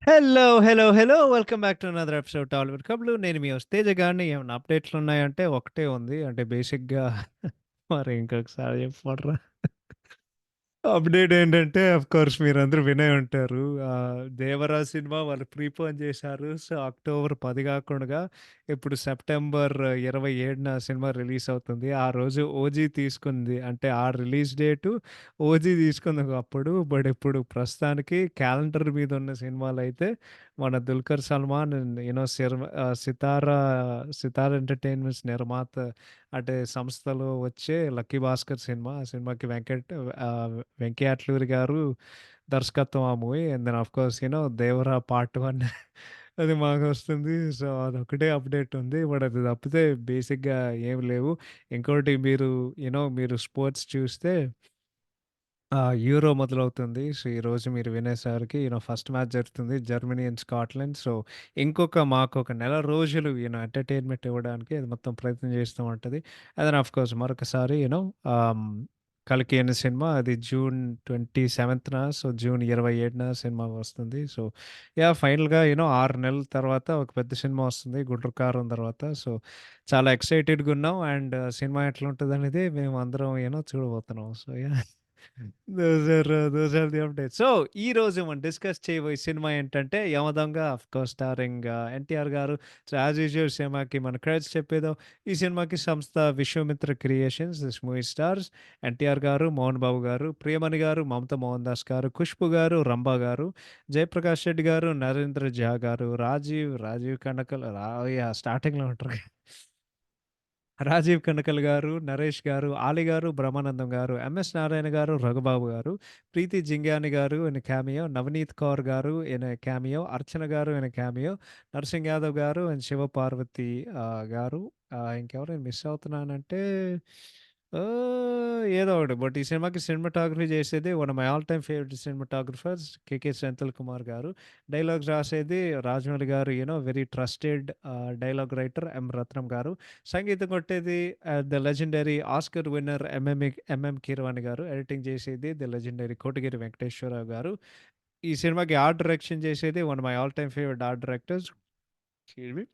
Hello, hello, hello! Welcome back to another episode Tollywood కబుర్లు. నేను మీ తేజ గాడిని. ఏమన్నా అప్డేట్లున్నాయంటే ఒకటే ఉంది. అంటే బేసిక్‌గా మరి ఇంకొకసారి చెప్పమంటరా? అప్డేట్ ఏంటంటే ఆఫ్‌కోర్స్ మీరందరూ వినే ఉంటారు. 'దేవరా' సినిమా వాళ్ళు ప్రీపోన్ చేశారు. సో, అక్టోబర్ 10 కాకుండగా ఇప్పుడు సెప్టెంబర్ 27న సినిమా రిలీజ్ అవుతుంది. ఆ రోజు 'ఓజీ' తీసుకుంది. అంటే ఆ రిలీజ్ డేటు 'ఓజీ' తీసుకుంది ఒకప్పుడు. బట్ ఇప్పుడు ప్రస్తుతానికి క్యాలెండర్ మీద ఉన్న సినిమాలైతే మన 'దుల్కర్ సల్మాన్' అండ్ సితార ఎంటర్‌టైన్మెంట్స్ నిర్మాత అంటే సంస్థలో వచ్చే 'లక్కీ భాస్కర్' సినిమా. ఆ సినిమాకి వెంకీ అట్లూరి గారు దర్శకత్వం ఆ movie. And then of course 'Devara part 1' అది మాకొస్తుంది. సో, అదొక్కటే అప్డేట్ ఉంది. బట్ అది తప్పితే బేసిక్‌గా ఏమి లేవు. ఇంకోటి మీరు స్పోర్ట్స్ చూస్తే యూరో మొదలవుతుంది. సో, ఈరోజు మీరు వినేసరికి ఫస్ట్ మ్యాచ్ జరుగుతుంది. Germany and Scotland. సో, మాకొక నెల రోజులు ఎంటర్‌టైన్‌మెంట్ ఇవ్వడానికి అది మొత్తం ప్రయత్నం చేస్తూ ఉంటది. అండ్ దెన్ ఆఫ్‌కోర్స్ మరొకసారి 'కల్కి' అనే సినిమా అది జూన్ 27న సో, జూన్ 27న సినిమా వస్తుంది. సో, ఫైనల్‌గా 6 నెలల తర్వాత ఒక పెద్ద సినిమా వస్తుంది 'గుంటూరు తర్వాత. సో, చాలా ఎక్సైటెడ్‌గున్నాం. అండ్ సినిమా ఎట్లుంటదనేది మేమందరం చూడబోతున్నాం. So, those are the updates. So, ఈరోజు మనం డిస్కస్ చేయబోయే సినిమా ఏంటంటే 'యమదొంగ' ఆఫ్‌కోర్స్ స్టారింగ్ ఎన్టీఆర్ గారు. సో, యాజ్ యూజువల్ సినిమాకి మన క్రెడిట్స్ చెప్పేద్దాం. ఈ సినిమాకి సంస్థ Vishwamitra creations. This movie stars NTR గారు, మోహన్ బాబు గారు, ప్రియమణి గారు, మమతా మోహన్ దాస్ గారు, ఖుష్బు గారు, రంభ గారు, జయప్రకాష్ రెడ్డి గారు, నరేంద్ర ఝా గారు, రాజీవ్ కనకల్ స్టార్టింగ్‌లో ఉంటారు. రాజీవ్ కనకల్ గారు, నరేష్ గారు, ఆలి గారు, బ్రహ్మానందం గారు, ఎంఎస్ నారాయణ గారు, రఘుబాబు గారు, ప్రీతి జింగాని గారు ఇన్ క్యామియో, నవనీత్ కౌర్ గారు ఇన్ క్యామియో, అర్చన గారు ఇన్ క్యామియో, నరసింగ్ యాదవ్ గారు అండ్ శివపార్వతి గారు. ఇంకెవరైనా మిస్ అవుతున్నానంటే ఏదో ఒకటి. బట్ ఈ సినిమాకి సినిమాటోగ్రఫీ చేసేది one of my all time favourite cinematographers KK Senthil Kumar garu. Dialogues రాసేది Rajamouli garu very trusted dialogue writer Ratnam garu. సంగీతం కొట్టేది the legendary Oscar winner MM Keeravani garu. Editing చేసేది ద లెజెండరీ కోటగిరి వెంకటేశ్వరరావు గారు. ఈ సినిమాకి ఆర్ట్ డైరెక్షన్ చేసేది one of my all time favourite art directors. Excuse me.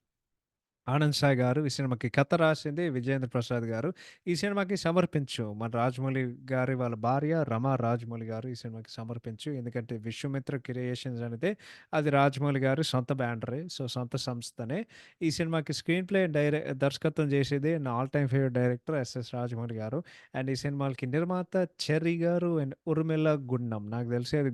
Anand Sai గారు. ఈ సినిమాకి కథ రాసింది విజయేంద్ర ప్రసాద్ గారు. ఈ సినిమాకి సమర్పించు మన రాజమౌళి గారి వాళ్ళ భార్య రమా రాజమౌళి గారు ఈ సినిమాకి సమర్పించు. ఎందుకంటే విశ్వామిత్ర క్రియేషన్స్ అనేది అది రాజమౌళి గారి సొంత బ్యానరే. సో, సొంత సంస్థనే. ఈ సినిమాకి స్క్రీన్ ప్లే దర్శకత్వం చేసేది నా all time favourite director SS Rajamouli garu. And ఈ సినిమాలకి నిర్మాత చెర్రీ గారు అండ్ ఉర్మిళ గుండం. నాకు తెలిసి అది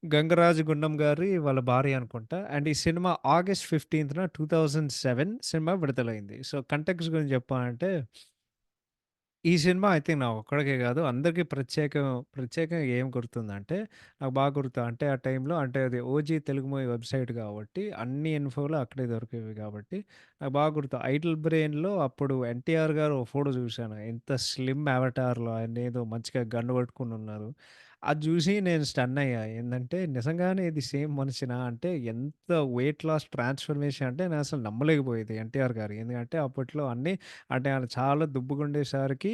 గంగరాజు గుండం గారి వాళ్ళ భార్య అనుకుంటా. అండ్ ఈ సినిమా ఆగస్ట్ 15న 2007 సినిమా విడుదలైంది. సో, కంటెక్స్ట్ గురించి చెప్పాలంటే ఈ సినిమా ఐ థింక్ నా ఒక్కడికే గాదు. అందరికి ప్రత్యేకంగా ఏం గుర్తుందంటే, నాకు బాగా గుర్తు. అంటే ఆ టైంలో అంటే అది ఓజీ తెలుగు మూవీ వెబ్‌సైట్ గాబట్టి, అన్ని ఇన్ఫోలు అక్కడే దొరికేవి గాబట్టి, నాకు బాగా గుర్తు. 'ఐడిల్ బ్రెయిన్‌లో' అప్పుడు ఎన్టీఆర్ గారు ఒక ఫోటో చూశాను. ఎంత స్లిమ్ అవతార్‌లో ఆయనేదో మంచిగా గన్ పట్టుకొనున్నారు. అది జూసి నేను స్టన్ అయ్యా. ఏందంటే నిజంగానే ఇది సేమ్ మనిషినా? అంటే ఎంత వెయిట్ లాస్ ట్రాన్స్‌ఫర్మేషన్ అంటే నేనసలు నమ్మలేకపోయేది ఎన్టీఆర్ గారు. ఎందుకంటే అప్పట్లో అన్నీ అంటే ఆయన చాలా దుబ్బుగుండేసరికి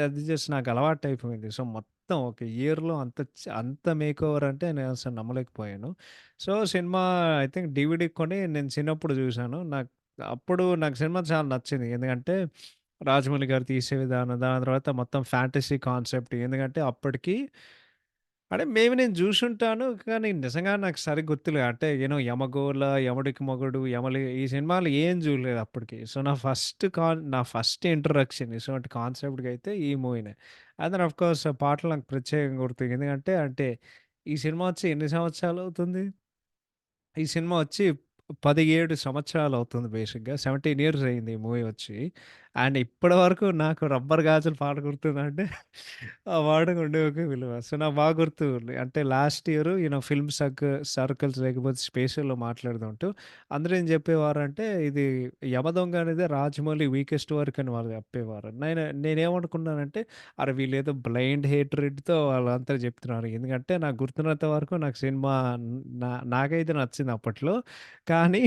అది జస్ట్ నాకు అలవాటయిపోయింది. సో, మొత్తం ఒక ఇయర్‌లో అంత మేకోవర్ అంటే నేనసలు నమ్మలేకపోయాను. So, cinema I think DVD కొని నేను చిన్నప్పుడు చూసాను. అప్పుడు నాకు సినిమా చాలా నచ్చింది. ఎందుకంటే రాజమౌళి గారు తీసే విధానం, దాని తర్వాత మొత్తం ఫ్యాంటసీ కాన్సెప్ట్. ఎందుకంటే అప్పటికి అంటే నేను జూషుంటాను. కానీ నిజంగా నాకు సరిగ్గా గుర్తులేదు. అంటే 'యమగోళ', 'యముడికి మొగుడు', 'ఈ సినిమాలు ఏం జూడలేదు అప్పటికి. సో, నా ఫస్ట్ ఇంట్రడక్షన్ ఇటువంటి కాన్సెప్ట్‌కైతే ఈ మూవీనే. అండ్ దెన్ ఆఫ్‌కోర్స్ పాటలు నాకు ప్రత్యేకంగా గుర్తు. ఎందుకంటే ఈ సినిమా వచ్చి ఎన్ని సంవత్సరాలవుతుంది? ఈ సినిమా వచ్చి 17 సంవత్సరాలవుతుంది బేసిక్‌గా. 17 ఇయర్స్ అయింది ఈ మూవీ వచ్చి. అండ్ ఇప్పటి వరకు నాకు 'రబ్బర్ గాజులు' పాట గుర్తుందంటే ఆ పాటకు ఉండే ఒక విలువ. సో, నాకు బాగా గుర్తు. అంటే లాస్ట్ ఇయర్ ఫిల్మ్ సర్కిల్స్ లేకపోతే స్పేసుల్లో మాట్లాడుతుంటూ అందరూ ఏం చెప్పేవారంటే ఇది 'యమదొంగ' అనేది రాజమౌళి వీకెస్ట్ వర్క్ అని వాళ్ళు చెప్పేవారు. నేనేమనుకున్నానంటే అరె! వీళ్ళేదో బ్లైండ్ హేట్రెడ్‌తో వాళ్ళంతా చెప్తున్నారు. ఎందుకంటే నాకు గుర్తున్నంత వరకు నాకు సినిమా నాకైతే నచ్చింది అప్పట్లో. కానీ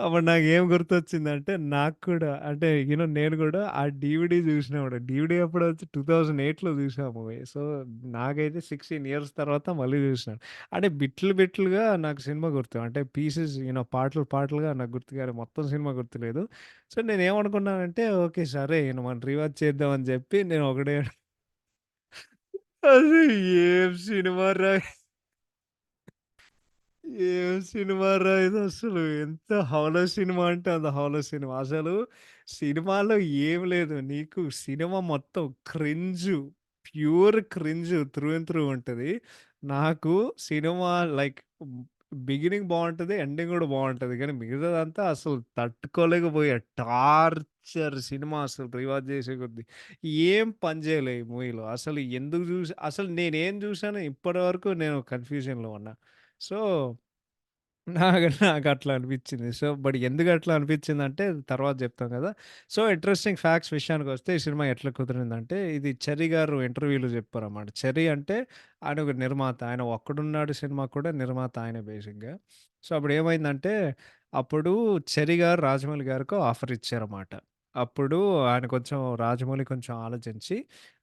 అప్పుడు నాకేం గుర్తొచ్చిందంటే, నాకు కూడా అంటే నేను గూడా ఆ డీవీడీ జూసినప్పుడు డీవీడీ ఎప్పుడొచ్చి 2008లో జూసా ఆ మూవీ. సో, నాకైతే 16 ఇయర్స్ తర్వాత మళ్ళీ జూసినాను. అంటే బిట్లు బిట్లుగా నాకు సినిమా గుర్తు. అంటే పీసెస్ పాటలు పాటలుగా నాకు గుర్తు గాని మొత్తం సినిమా గుర్తులేదు. సో, నేనేమనుకున్నానంటే, ఓకే. సరే మనం రివాచ్ చేద్దాం అని జెప్పి నేను ఒకటే అది ఏం సినిమారా! ఏం సినిమారా ఇదసలు. ఎంత హారర్ సినిమా అంటే అంత హారర్ సినిమా. అసలు సినిమాలో ఏం లేదు. నీకు సినిమా మొత్తం cringe. Pure cringe through and through ఉంటది. నాకు సినిమా లైక్ బిగినింగ్ బావుంటది. ఎండింగ్ గూడా బావుంటది. కానీ మిగతాదంతా అసలు తట్టుకోలేకపోయా. టార్చర్ సినిమా అసలు రివాజ్ చేసే కొద్దీ. ఏం పని చేయలే ఈ మూవీలో. అసలు ఎందుకు జూసా అసలు నేనేం జూసానో ఇప్పటి వరకు నేను కన్‌ఫ్యూజన్‌లో ఉన్నా. సో నాకట్లా అనిపిచ్చింది. సో, బట్ ఎందుకట్లా అనిపిచ్చిందంటే తర్వాత జెప్తాం గదా! సో, ఇంట్రెస్టింగ్ ఫ్యాక్ట్స్ విషయానికొస్తే ఈ సినిమా ఎట్లా కుదిరిందంటే, ఇది 'చెర్రీ' గారు ఇంటర్వ్యూలో జెప్పారన్నమాట. 'చెర్రీ' అంటే ఆయన ఒక నిర్మాత. ఆయన 'ఒక్కడున్నాడు' సినిమా కూడా నిర్మాత ఆయనే బేసిక్‌గా. సో, అప్పుడేమైందంటే, అప్పుడు 'చెర్రీ' గారు రాజమౌళి గారికి ఆఫర్ ఇచ్చారన్నమాట. అప్పుడు ఆయన కొంచెం రాజమౌళి కొంచెం ఆలోచించి,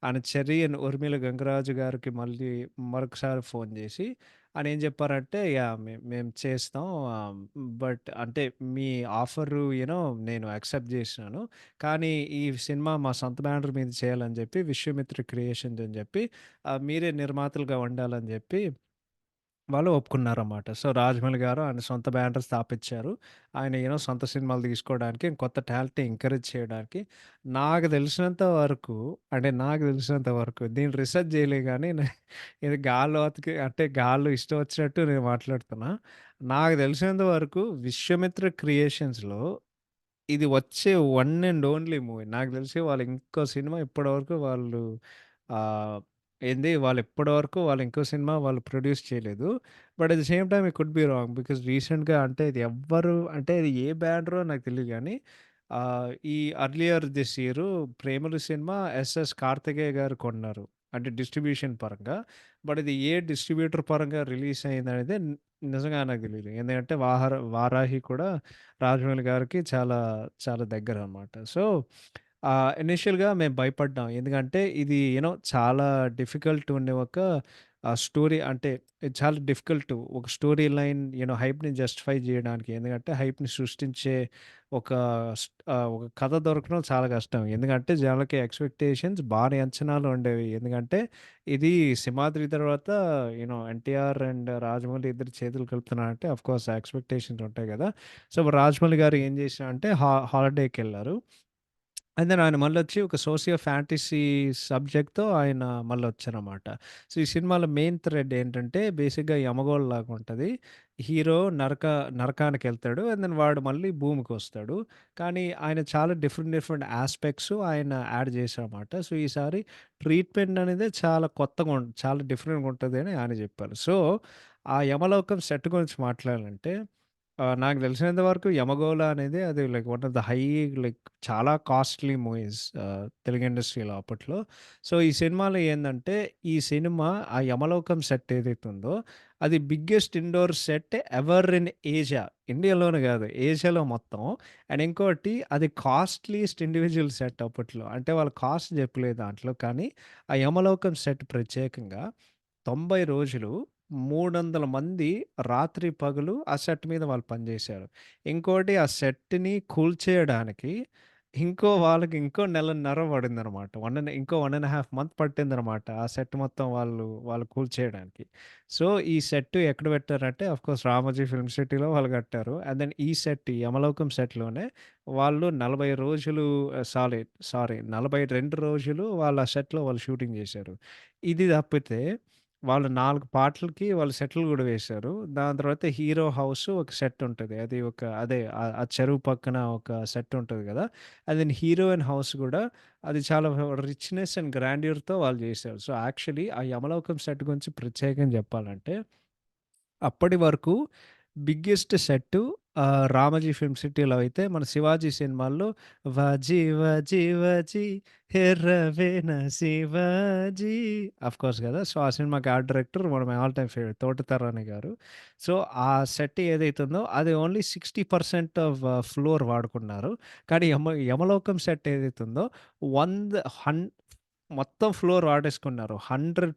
ఆయన 'చెర్రీ' అండ్ 'ఉర్మిళ గంగరాజు' గారికి మళ్ళీ మరొకసారి ఫోను జేసి ఆయనేం జెప్పారంటే, యాహ్! మేము చేస్తాం. బట్ అంటే మీ ఆఫరు నేను యాక్సెప్ట్ జేసినాను. కానీ ఈ సినిమా మా సొంత బ్యానర్ మీద చేయాలని జెప్పి 'విశ్వామిత్ర క్రియేషన్స్' అని జెప్పి మీరే నిర్మాతలుగా ఉండాలని జెప్పి వాళ్ళు ఒప్పుకున్నారన్నమాట. సో, రాజమౌళి గారు ఆయన సొంత బ్యానర్ స్థాపించారు. ఆయన సొంత సినిమాలు తీసుకోవడానికి, కొత్త టాలెంట్‌ని ఎంకరేజ్ చేయడానికి. నాకు తెలిసినంత వరకు దీన్ని రిసర్చ్ చేయలే గానీ, ఇది గాల్లో అతికి అంటే గాల్లో ఇష్టం వచ్చినట్టు నేను మాట్లాడుతున్నా. నాకు తెలిసినంత వరకు 'విశ్వామిత్ర క్రియేషన్స్‌లో' ఇది వచ్చే వన్ అండ్ ఓన్లీ మూవీ. నాకు తెలిసి వాళ్ళు ఇంకో సినిమా ఇప్పటివరకు వాళ్ళు ఆహ్, వాళ్ళు ఇంకో సినిమా వాళ్ళు ప్రొడ్యూస్ చేయలేదు. But at the same time it could be wrong. Because రీసెంట్‌గా అంటే ఇది ఎవ్వరు అంటే ఇది ఏ బ్యానరో నాకు తెలీదు గానీ ఈ అర్లియర్ దిస్ ఇయర్ 'ప్రేమలు' సినిమా ఎస్ఎస్ కార్తికేయ గారు కొన్నారు. అంటే డిస్ట్రిబ్యూషన్ పరంగా. బట్ ఇది ఏ డిస్ట్రిబ్యూటర్ పరంగా రిలీజ్ అయిందనేది నిజంగా నాకు తెలీదు. ఎందుకంటే 'వారాహి' కూడా రాజమౌళి గారికి చాలా, చాలా దగ్గరనమాట. సో, ఇనీషియల్‌గా మేము భయపడ్డాం. ఎందుకంటే ఇది చాలా డిఫికల్ట్ ఉండే ఒక స్టోరీ అంటే ఇది చాలా డిఫికల్ట్ ఒక స్టోరీ లైన్ హైప్‌ని జస్టిఫై జేయడానికి. ఎందుకంటే హైప్‌ని సృష్టించే ఒక ఒక కథ దొరకడం చాలా కష్టం. ఎందుకంటే జనాలకి ఎక్స్‌పెక్టేషన్స్ భారీ అంచనాలు ఉండేవి. ఎందుకంటే ఇది 'సింహాద్రి' తర్వాత ఎన్టీఆర్ అండ్ రాజమౌళి ఇద్దరు చేతులు కలుపుతున్నారంటే ఆఫ్‌కోర్స్ ఎక్స్‌పెక్టేషన్స్ ఉంటాయి గదా! సో, రాజమౌళి గారు ఏం జేశారంటే హాలిడేకెళ్లారు. అండ్ దెన్ ఆయన మళ్ళొచ్చి ఒక సోషియో ఫ్యాంటసీ సబ్జెక్ట్‌తో ఆయన మళ్ళొచ్చారనమాట. సో, ఈ సినిమాలో మెయిన్ థ్రెడ్ ఏంటంటే బేసిక్‌గా యమగోళలాగా ఉంటది. హీరో నరకానికెళ్తాడు. అండ్ దెన్ వాడు మళ్ళీ భూమికొస్తాడు. కానీ ఆయన చాలా డిఫరెంట్ డిఫరెంట్ యాస్పెక్ట్స్ ఆయన యాడ్ చేశారనమాట. సో, ఈసారి ట్రీట్మెంట్ అనేది చాలా డిఫరెంట్‌గా ఉంటది అని ఆయన చెప్పారు. సో, ఆ యమలోకం సెట్ గురించి మాట్లాడాలంటే నాకు తెలిసినంత వరకు 'యమగోళ' అనేది అది like one of the like చాలా కాస్ట్‌లీ మూవీస్ తెలుగు ఇండస్ట్రీలో అప్పట్లో. సో, ఈ సినిమాలో ఏందంటే, ఈ సినిమా ఆ 'యమలోకం' సెట్ ఏదైతే ఉందో, అది biggest indoor set ever in Asia. ఇండియాలోనే గాదు, ఏషియాలో మొత్తం. అండ్ ఇంకోటి అది కాస్ట్‌లీయెస్ట్ ఇండివిడ్యువల్ సెట్ అప్పట్లో. అంటే వాళ్ళ కాస్ట్ చెప్పలేదు దాంట్లో. కానీ ఆ 'యమలోకం' సెట్ ప్రత్యేకంగా 90 రోజులు 300 మంది రాత్రి పగలు ఆ సెట్ మీద వాళ్ళు పనిజేశారు. ఇంకోటి ఆ సెట్‌ని కూల్చేయడానికి వాళ్ళకి ఇంకో నెలన్నర పడిందనమాట. 1 ½ మంత్ పట్టిందనమాట. ఆ సెట్ మొత్తం వాళ్ళు కూల్చేయడానికి. సో, ఈ సెట్ ఎక్కడ పెట్టారంటే ఆఫ్‌కోర్స్ 'రామోజీ ఫిల్మ్ సిటీలో' వాళ్ళు కట్టారు. అండ్ దెన్ ఈ సెట్ 'యమలోకం' సెట్‌లోనే వాళ్ళు 40 రోజులు సారీ 42 రోజులు వాళ్ళ సెట్‌లో వాళ్ళు షూటింగ్ జేశారు. ఇది తప్పితే వాళ్ళు 4 పాటలకి వాళ్ళు సెట్‌లు గూడా వేశారు. దాని తర్వాత హీరో హౌస్ ఒక సెట్ ఉంటది. అది ఒక అదే ఆ చెరువు పక్కన ఒక సెట్ ఉంటది గదా! అది హీరోయిన్ హౌస్ గూడా అది చాలా రిచ్‌నెస్ అండ్ గ్రాండ్యూర్‌తో వాళ్ళు జేశారు. సో, యాక్చువల్లీ ఆ 'యమలోకం' సెట్ గురించి ప్రత్యేకంగా జెప్పాలంటే అప్పటి వరకు బిగ్గెస్ట్ సెట్టు 'రామోజీ ఫిల్మ్ సిటీలో' అయితే మన 'శివాజీ' సినిమాల్లో 'వాజీ వాజీ వాజీ ఎర్రవేన శివాజీ' ఆఫ్‌కోర్స్ గదా! సో, ఆ సినిమాకి art director one of my all time favourite Thota Tharani garu. So, ఆ సెట్ ఏదైతే ఉందో అది ఓన్లీ 60% ఆఫ్ ఫ్లోర్ వాడుకున్నారు. కానీ యమలోకం సెట్ ఏదైతే ఉందో 100 హన్ మొత్తం ఫ్లోర్ వాడేసుకున్నారు. 100%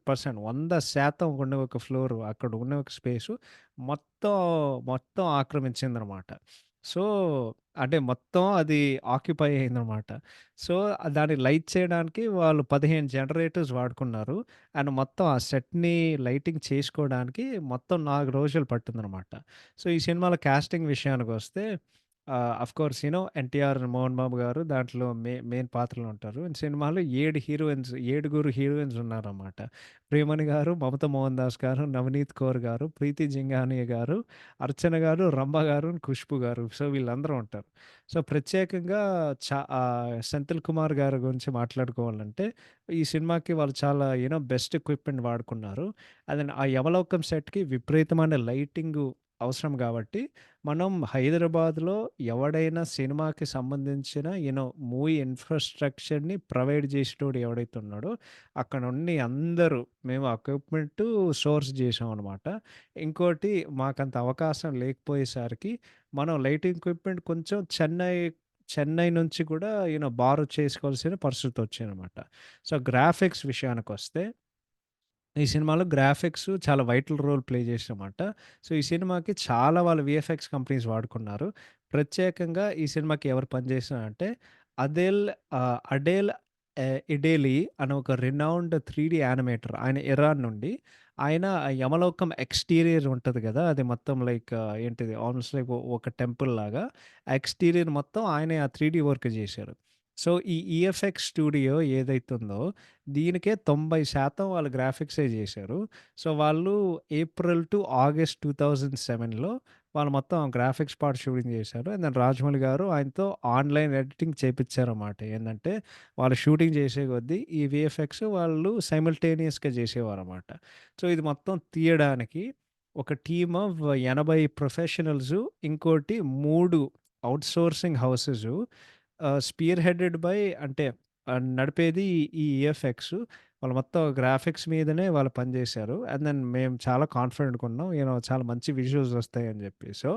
100% ఉన్న ఒక ఫ్లోరు అక్కడ ఉన్న ఒక స్పేసు మొత్తం, మొత్తం ఆక్రమించిందనమాట. సో, అంటే మొత్తం అది ఆక్యుపై అయిందనమాట. సో, దాన్ని లైట్ చేయడానికి వాళ్ళు 15 జనరేటర్స్ వాడుకున్నారు. అండ్ మొత్తం ఆ సెట్‌ని లైటింగ్ చేసుకోవడానికి మొత్తం 4 రోజులు పట్టిందనమాట. సో, ఈ సినిమాలో కాస్టింగ్ విషయానికొస్తే ఆఫ్‌కోర్స్ ఎన్టీఆర్, మోహన్ బాబు గారు దాంట్లో మెయిన్ పాత్రలో ఉంటారు. ఈ సినిమాలో 7 హీరోయిన్స్ ఉన్నారన్నమాట. ప్రియమణి గారు, మమత మోహన్ దాస్ గారు, నవనీత్ కౌర్ గారు, ప్రీతి జింగానియా గారు, అర్చన గారు, రంభ గారు, ఖుష్బు గారు. సో, వీళ్ళందరూ ఉంటారు. సో, ప్రత్యేకంగా సెంథిల్ కుమార్ గారి గురించి మాట్లాడుకోవాలంటే, ఈ సినిమాకి వాళ్ళు చాలా బెస్ట్ ఎక్విప్‌మెంట్ వాడుకున్నారు. ఆ యమలోకం సెట్‌కి విపరీతమైన లైటింగు అవసరం గాబట్టి మనం హైదరాబాద్‌లో ఎవడైనా సినిమాకి సంబంధించిన మూవీ ఇన్‌ఫ్రాస్ట్రక్చర్‌ని ప్రొవైడ్ జేసేటోడు ఎవడైతే ఉన్నాడో, అక్కడున్ని అందరూ మేము ఎక్విప్‌మెంటు సోర్స్ జేశామనమాట. ఇంకోటి మాకంత అవకాశం లేకపోయేసరికి మనం లైటింగ్ ఎక్విప్‌మెంట్ కొంచెం చెన్నై నుంచి కూడా బారో చేసుకోవాల్సిన పరిస్థితొచ్చిందనమాట. సో, గ్రాఫిక్స్ విషయానికొస్తే ఈ సినిమాలో గ్రాఫిక్స్ చాలా వైటల్ రోల్ ప్లే చేసామాట. సో, ఈ సినిమాకి చాలా వాళ్ళ వీఎఫ్ఎక్స్ కంపెనీస్ వాడుకున్నారు. ప్రత్యేకంగా ఈ సినిమాకి ఎవరు పనిచేసారంటే అదెల్ అడేల్ ఇడేలి అనే ఒక రినౌన్డ్ 3 యానిమేటర్. ఆయన ఇరాన్ నుండి. ఆయన యమలోకం ఎక్స్‌టీరియర్ ఉంటది గదా! అది మొత్తం లైక్ ఏంటిది ఆల్‌మోస్ట్ లైక్ ఒక టెంపుల్ లాగా. ఆ ఎక్స్‌టీరియర్ మొత్తం ఆయనే ఆ 3 వర్క్ జేశారు. సో, ఈ ఈఎఫ్ఎక్స్ స్టూడియో ఏదైతే ఉందో దీనికే 90% వాళ్ళు గ్రాఫిక్సే జేశారు. సో, వాళ్ళు ఏప్రిల్ టు ఆగస్ట్ 2007లో వాళ్ళు మొత్తం గ్రాఫిక్స్ పార్ట్ షూటింగ్ జేశారు. అండ్ దెన్ రాజమౌళి గారు ఆయనతో ఆన్‌లైన్ ఎడిటింగ్ చేపిచ్చారన్నమాట. ఏందంటే, వాళ్ళు షూటింగ్ జేసే కొద్దీ ఈ వీఎఫ్ఎక్స్ వాళ్ళు సైమల్టేనియస్‌గా జేసేవారన్నమాట. సో, ఇది మొత్తం తీయడానికి ఒక టీమ్ ఆఫ్ 80 ప్రొఫెషనల్సు, ఇంకోటి 3 outsourcing houses spear headed by అంటే నడిపేది ఈ ఈఎఫ్ఎక్స్. వాళ్ళు మొత్తం గ్రాఫిక్స్ మీదనే వాళ్ళు పనిజేశారు. అండ్ దెన్ మేము చాలా కాన్ఫిడెంట్‌గా ఉన్నాం. చాలా మంచి విజువల్స్ వస్తాయని జెప్పి. సో,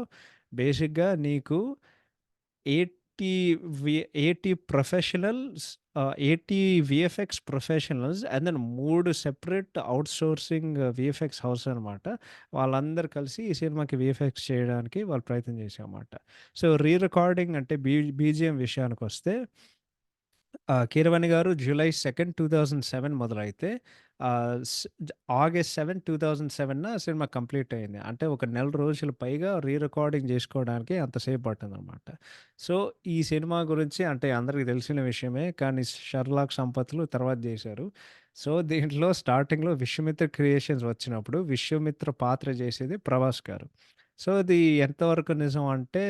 బేసిక్‌గా నీకు 80 80 professionals 80 VFX professionals and then 3 separate outsourcing VFX house అనమాట. వాళ్ళందరూ కలిసి ఈ సినిమాకి వీఎఫ్ఎక్స్ చేయడానికి వాళ్ళు ప్రయత్నం చేశారన్నమాట. సో, రీ రికార్డింగ్ అంటే బీజీఎం విషయానికొస్తే 'కీరవాణి' గారు జూలై 2, 2007 మొదలైతే ఆగస్ట్ 7, 2007 సినిమా కంప్లీట్ అయింది. అంటే ఒక నెల రోజులు పైగా రీ రికార్డింగ్ జేసుకోవడానికి అంతసేపు పట్టిందనమాట. సో, ఈ సినిమా గురించి అంటే అందరికి తెలిసిన విషయమే. కానీ 'షర్లాక్ సంపత్‌లు' తర్వాత జేశారు. సో, దీంట్లో స్టార్టింగ్‌లో 'విశ్వామిత్ర క్రియేషన్స్' వచ్చినప్పుడు 'విశ్వామిత్ర' పాత్ర జేసేది 'ప్రభాస్' గారు. సో, ఇది ఎంతవరకు నిజం అంటే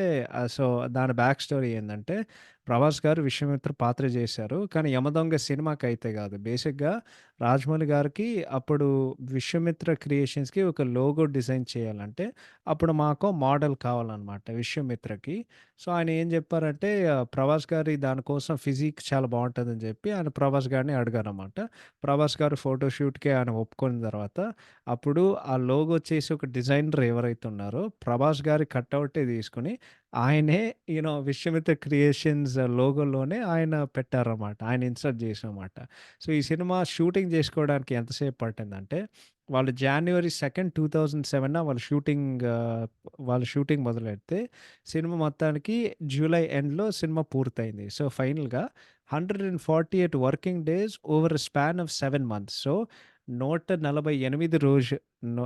సో, దాని బ్యాక్ స్టోరీ ఏందంటే 'ప్రభాస్' గారు 'విశ్వామిత్ర' పాత్ర జేశారు. కానీ 'యమదొంగ' సినిమాకైతే గాదు. బేసిక్‌గా రాజమౌళి గారికి అప్పుడు 'విశ్వామిత్ర క్రియేషన్స్‌కి' ఒక లోగో డిజైన్ చేయాలంటే, అప్పుడు మాకో మోడల్ కావాలనమాట 'విశ్వామిత్రకి'. సో, ఆయన ఏం జెప్పారంటే 'ప్రభాస్' గారి దానికోసం ఫిజిక్ చాలా బావుంటదని జెప్పి ఆయన 'ప్రభాస్' గారిని అడిగారనమాట. 'ప్రభాస్' గారు ఫోటో షూట్‌కి ఆయన ఒప్పుకున్న తర్వాత, అప్పుడు ఆ లోగో చేసి ఒక డిజైనర్ ఎవరైతే ఉన్నారో 'ప్రభాస్' గారి కటౌటే తీసుకొని ఆయనే 'విశ్వామిత్ర క్రియేషన్స్' లోగోలోనే ఆయన పెట్టారన్నమాట. ఆయన ఇన్సర్ట్ చేసారన్నమాట. సో, ఈ సినిమా షూటింగ్ జేసుకోవడానికి ఎంతసేపు పట్టిందంటే, వాళ్ళు జాన్యువరి 2, 2007 వాళ్ళు షూటింగ్ మొదలెడితే, సినిమా మొత్తానికి జూలై ఎండ్‌లో సినిమా పూర్తయింది. సో, ఫైనల్‌గా 148 working days over a span of 7 months. So, 148 రోజు నొ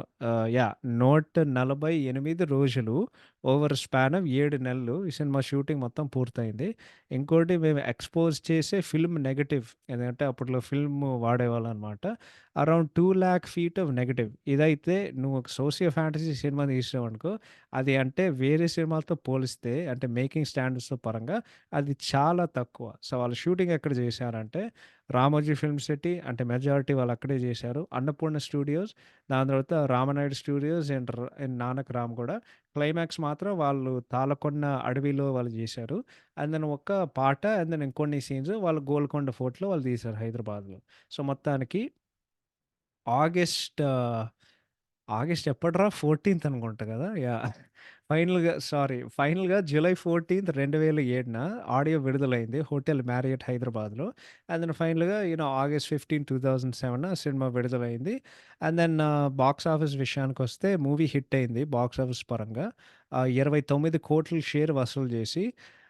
148 రోజులు ఓవర్ స్పాన్ ఆఫ్ 7 నెలలు ఈ సినిమా షూటింగ్ మొత్తం పూర్తయింది. ఇంకోటి మేము ఎక్స్‌పోజ్ చేసే ఫిల్మ్ నెగెటివ్. ఎందుకంటే అప్పట్లో ఫిల్మ్ వాడేవాళ్ళనమాట. Around 2,00,000 feet of negative. ఇదైతే నువ్వు ఒక సోషియో ఫ్యాంటసీ సినిమా తీసినావనుకో, అది అంటే వేరే సినిమాలతో పోలిస్తే అంటే మేకింగ్ స్టాండర్డ్స్ పరంగా అది చాలా తక్కువ. సో, వాళ్ళు షూటింగ్ ఎక్కడ చేశారంటే, రామోజీ ఫిల్మ్ సిటీ అంటే మెజారిటీ వాళ్ళు అక్కడే చేశారు. అన్నపూర్ణ స్టూడియోస్, దాని తర్వాత రామనాయుడు స్టూడియోస్ అండ్ నానక్ రామ్ గూడ. క్లైమాక్స్ మాత్రం వాళ్ళు తాళకొండ అడవిలో వాళ్ళు చేశారు. అండ్ దెన్ ఒక పాట అండ్ దెన్ ఇంకొన్ని సీన్స్ వాళ్ళు గోల్కొండ ఫోర్ట్‌లో వాళ్ళు తీశారు హైదరాబాద్‌లో. సో, మొత్తానికి ఆగస్ట్ ఆగస్ట్ ఎప్పటిరా 14థ్ అనుకుంటా గదా! యాహ్! ఫైనల్‌గా జూలై 14థ్ 2007 ఆడియో విడుదలైంది. హోటల్ మ్యారియట్ హైదరాబాద్‌లో. అండ్ దెన్ ఫైనల్‌గా ఆగస్ట్ 15, 2007 సినిమా విడుదలైంది. అండ్ దెన్ బాక్స్ ఆఫీస్ విషయానికొస్తే మూవీ హిట్ అయింది బాక్స్ ఆఫీస్ పరంగా. 29,00,00,000 షేర్ వసూలు చేసి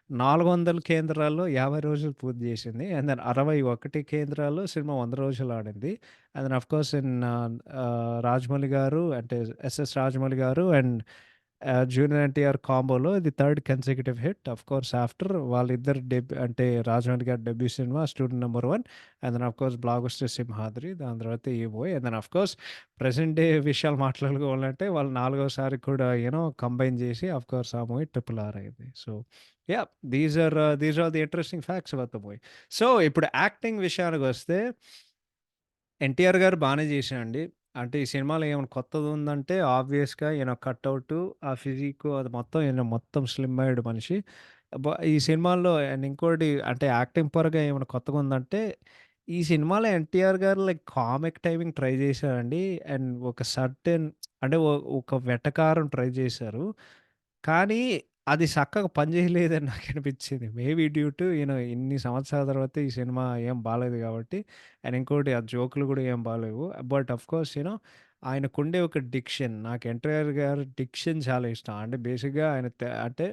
400 కేంద్రాల్లో 50 రోజులు పూర్తి చేసింది. అండ్ దెన్ 61 కేంద్రాల్లో సినిమా 100 రోజులు ఆడింది. అండ్ దెన్ ఆఫ్‌కోర్స్ రాజమౌళి గారు అంటే SS Rajamouli garu and junior NTR కాంబోలో ఇది third consecutive hit. Of course after వాళ్ళిద్దరు అంటే రాజమౌళి గారి debut cinema 'student number one' and then of course blockbuster 'Simhadri' దాని తర్వాత 'ఈ బాయ్' and then of course present day విషయాలు మాట్లాడుకోవాలంటే వాళ్ళు నాలుగోసారి కూడా కంబైన్ చేసి ఆఫ్‌కోర్స్ ఆ మూవీ 'ట్రిపుల్ ఆర్' అయింది. So yeah! These are the interesting facts about the movie. So ఇప్పుడు యాక్టింగ్ విషయానికొస్తే ఎన్టీఆర్ గారు బానే చేశారండి. అంటే ఈ సినిమాలో ఏమైనా కొత్తదుందంటే ఆబ్వియస్‌గా ఈయన కటౌటు, ఆ ఫిజిక్కు అది మొత్తం ఈయన మొత్తం స్లిమ్ అయ్యాడు మనిషి. ఈ సినిమాల్లో అండ్ ఇంకోటి అంటే యాక్టింగ్ పరంగా ఏమైనా కొత్తగుందంటే, ఈ సినిమాలో ఎన్టీఆర్ గారు లైక్ కామిక్ టైమింగ్ ట్రై చేశారండి. అండ్ ఒక సర్టెన్ అంటే ఒక వెటకారం ట్రై చేశారు. కానీ అది సక్కగా పని చేయలేదని నాకనిపించింది. మేబీ డ్యూ టు ఇన్ని సంవత్సరాల తర్వాత ఈ సినిమా ఏం బాలేదు కాబట్టి. అండ్ ఇంకోటి ఆ జోకులు కూడా ఏం బాలేవు. బట్ ఆఫ్‌కోర్స్ ఆయనకుండే ఒక డిక్షన్ నాకు ఎన్టీఆర్ గారి డిక్షన్ చాలా ఇష్టం. అంటే బేసిక్‌గా ఆయన అంటే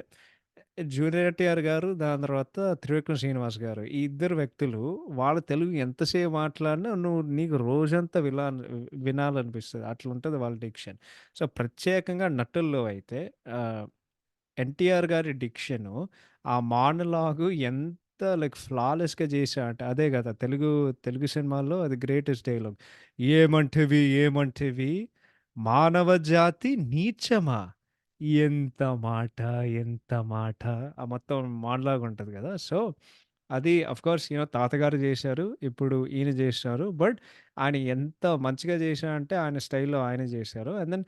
జూనియర్ ఎన్టీఆర్ గారు, దాని తర్వాత త్రివిక్రమ్ శ్రీనివాస్ గారు. ఈ ఇద్దరు వ్యక్తులు వాళ్ళ తెలుగు ఎంతసేపు మాట్లాడినా నీకు రోజంతా వినాలనిపిస్తది. అట్లుంటది వాళ్ళ డిక్షన్. సో, ప్రత్యేకంగా నటుల్లో అయితే ఆహ్ ఎన్టీఆర్ గారి డిక్షను, ఆ మానలాగు ఎంత లైక్ ఫ్లాలెస్‌గా చేశాడంటే అదే గదా! తెలుగు సినిమాల్లో అది గ్రేటెస్ట్ డైలాగ్. "ఏమంటివి ఏమంటివి మానవ జాతి నీచమా? ఎంత మాట ఎంత మాట" ఆ మొత్తం మానలాగ్ ఉంటది గదా! సో, అది ఆఫ్‌కోర్స్ తాతగారు జేశారు. ఇప్పుడు ఈయన జేస్తున్నారు. బట్ ఆయన ఎంత మంచిగా చేశారంటే ఆయన స్టైల్‌లో ఆయనే చేశారు. అండ్ దెన్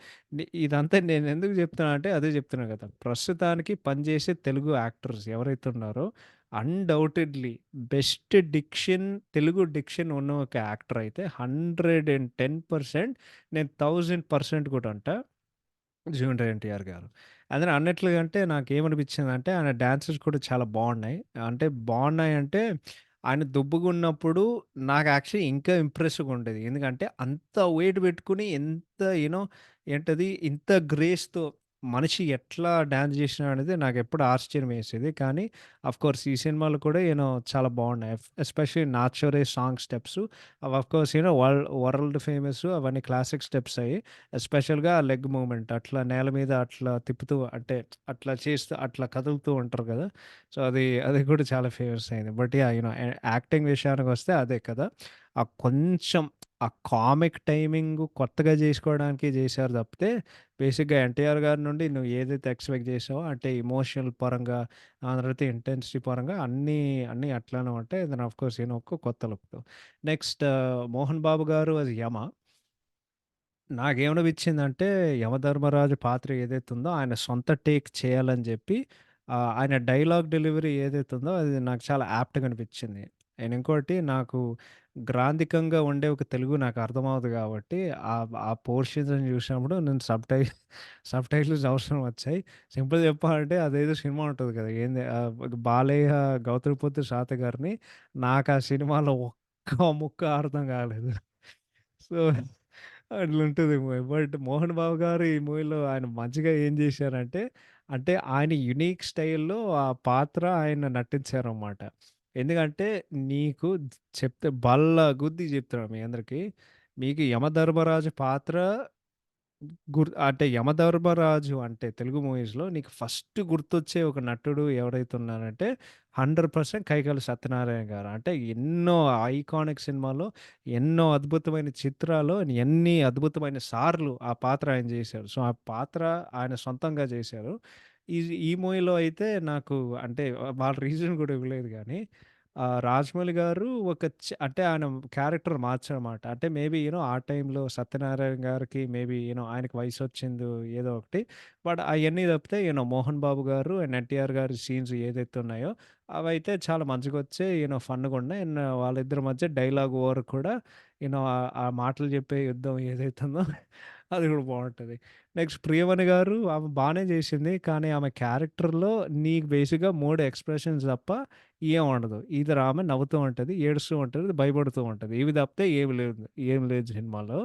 ఇదంతా నేనెందుకు చెప్తున్నా అంటే అదే చెప్తున్నా కదా! ప్రస్తుతానికి పనిచేసే తెలుగు యాక్టర్స్ ఎవరైతే ఉన్నారో అన్‌డౌటెడ్‌లీ బెస్ట్ తెలుగు డిక్షన్ ఉన్న ఒక యాక్టర్ అయితే 110% నేను 1000% కూడా అంటా. జూనియర్ ఎన్టీఆర్ గారు. అందులో అన్నట్లుగా అంటే నాకేమనిపించిందంటే ఆయన డాన్సెస్ కూడా చాలా బాగున్నాయి. అంటే బాగున్నాయంటే ఆయన దుబ్బుగున్నప్పుడు నాకు యాక్చువల్లీ ఇంకా ఇంప్రెసివ్‌గా ఉండేది. ఎందుకంటే అంత వెయిట్ పెట్టుకొని ఎంత ఏంటది ఇంత గ్రేస్‌తో మనిషి ఎట్లా డాన్స్ చేసినాడనేది నాకెప్పుడు ఆశ్చర్యం వేసేది. కానీ ఆఫ్‌కోర్స్ ఈ సినిమాలో కూడా చాలా బాగున్నాయి. ఎస్పెషల్లీ 'నాచోరే' సాంగ్ స్టెప్స్ అవి ఆఫ్‌కోర్స్ వరల్డ్ ఫేమస్ అవన్నీ క్లాసిక్ స్టెప్స్ అయ్యి. ఎస్పెషల్‌గా ఆ లెగ్ మూవ్‌మెంట్ అట్లా నేల మీద అట్లా తిప్పుతూ అంటే అట్లా చేస్తూ అట్లా కదులుతూ ఉంటారు గదా! సో, అది కూడా చాలా ఫేమస్ అయింది. But yeah! యాక్టింగ్ విషయానికొస్తే అదే కదా! కొంచెం ఆ కామిక్ టైమింగు కొత్తగా జేసుకోవడానికి జేశారు తప్పితే, బేసిక్‌గా ఎన్టీఆర్ గారి నుండి నువ్వు ఏదైతే ఎక్స్‌పెక్ట్ చేసావో అంటే ఎమోషనల్ పరంగా, ఆ తర్వాత ఇంటెన్సిటీ పరంగా అన్నీ అట్లానే ఉంటాయి. దెన్ ఆఫ్‌కోర్స్ ఒక కొత్త లుక్‌తో. నెక్స్ట్ 'మోహన్ బాబు' గారు యాస్ యమ. నాకేమనిపించిందంటే, యమధర్మరాజు పాత్ర ఏదైతే ఉందో, ఆయన సొంత టేక్ చేయాలని జెప్పి, ఆయన డైలాగ్ డెలివరీ ఏదైతే ఉందో, అది నాకు చాలా యాప్ట్‌గా అనిపించింది. అండ్ ఇంకోటి నాకు గ్రాంథికంగా ఉండే ఒక తెలుగు నాకు అర్థమవుదు గాబట్టి, ఆ పోర్షన్స్‌ని చూసినప్పుడు నేను సబ్‌టైటిల్స్ అవసరం వచ్చాయి. సింపుల్‌గా చెప్పాలంటే అదేదో సినిమా ఉంటది కదా! ఏంది బాలయ్య, గౌతమిపుత్ర శాతకర్ణి గారిని నాకు ఆ సినిమాలో ఒక్క ముక్క అర్థం కాలేదు. సో, అట్లుంటది మూవీ. బట్ 'మోహన్ బాబు' గారు ఈ మూవీలో ఆయన మంచిగా ఏం జేశారంటే, అంటే ఆయన యూనిక్ స్టైల్‌లో ఆ పాత్ర ఆయన నటించారనమాట. ఎందుకంటే నీకు చెప్తే బల్ల గుద్ది చెప్తున్నా మీ అందరికి. మీకు 'యమధర్మరాజు' పాత్ర అంటే 'యమధర్మరాజు' అంటే తెలుగు మూవీస్‌లో నీకు ఫస్ట్ గుర్తొచ్చే ఒక నటుడు ఎవరైతే ఉన్నారంటే 100% కైకాల సత్యనారాయణ గారు. అంటే ఎన్నో ఐకానిక్ సినిమాలో, ఎన్నో అద్భుతమైన చిత్రాల్లో, ఎన్ని అద్భుతమైన సార్లు ఆ పాత్ర ఆయన జేశారు. సో, ఆ పాత్ర ఆయన సొంతంగా జేశారు. ఈ ఈ మూవీలో అయితే నాకు అంటే వాళ్ళ రీజన్ గూడా ఇవ్వలేదు గానీ రాజమౌళి గారు ఒక అంటే ఆయన క్యారెక్టర్ మార్చారన్నమాట. అంటే మేబీ ఆ టైంలో సత్యనారాయణ గారికి మేబీ ఆయనకి వయసొచ్చిందో ఏదో ఒకటి. బట్ అయన్నీ తప్పితే 'మోహన్ బాబు' గారు అండ్ 'ఎన్టీఆర్' గారి సీన్స్ ఏదైతే ఉన్నాయో అవైతే చాలా మంచిగొచ్చాయి. ఫన్‌గున్నాయి. అండ్ వాళ్ళిద్దరి మధ్య డైలాగ్ వార్ కూడా ఆ మాటలు చెప్పే యుద్ధం ఏదైతే ఉందో అది కూడా బావుంటది. నెక్స్ట్ 'ప్రియమణి' గారు ఆమె బానే చేసింది. కానీ ఆమె క్యారెక్టర్‌లో నీకు బేసిక్‌గా 3 ఎక్స్‌ప్రెషన్స్ తప్ప ఏం ఉండదు. ఈదర్ ఆమె నవ్వుతూ ఉంటది, ఏడుస్తూ ఉంటది, భయపడుతూ ఉంటది. ఇవి తప్పితే ఏమి లేదు. ఏం లేదు సినిమాలో.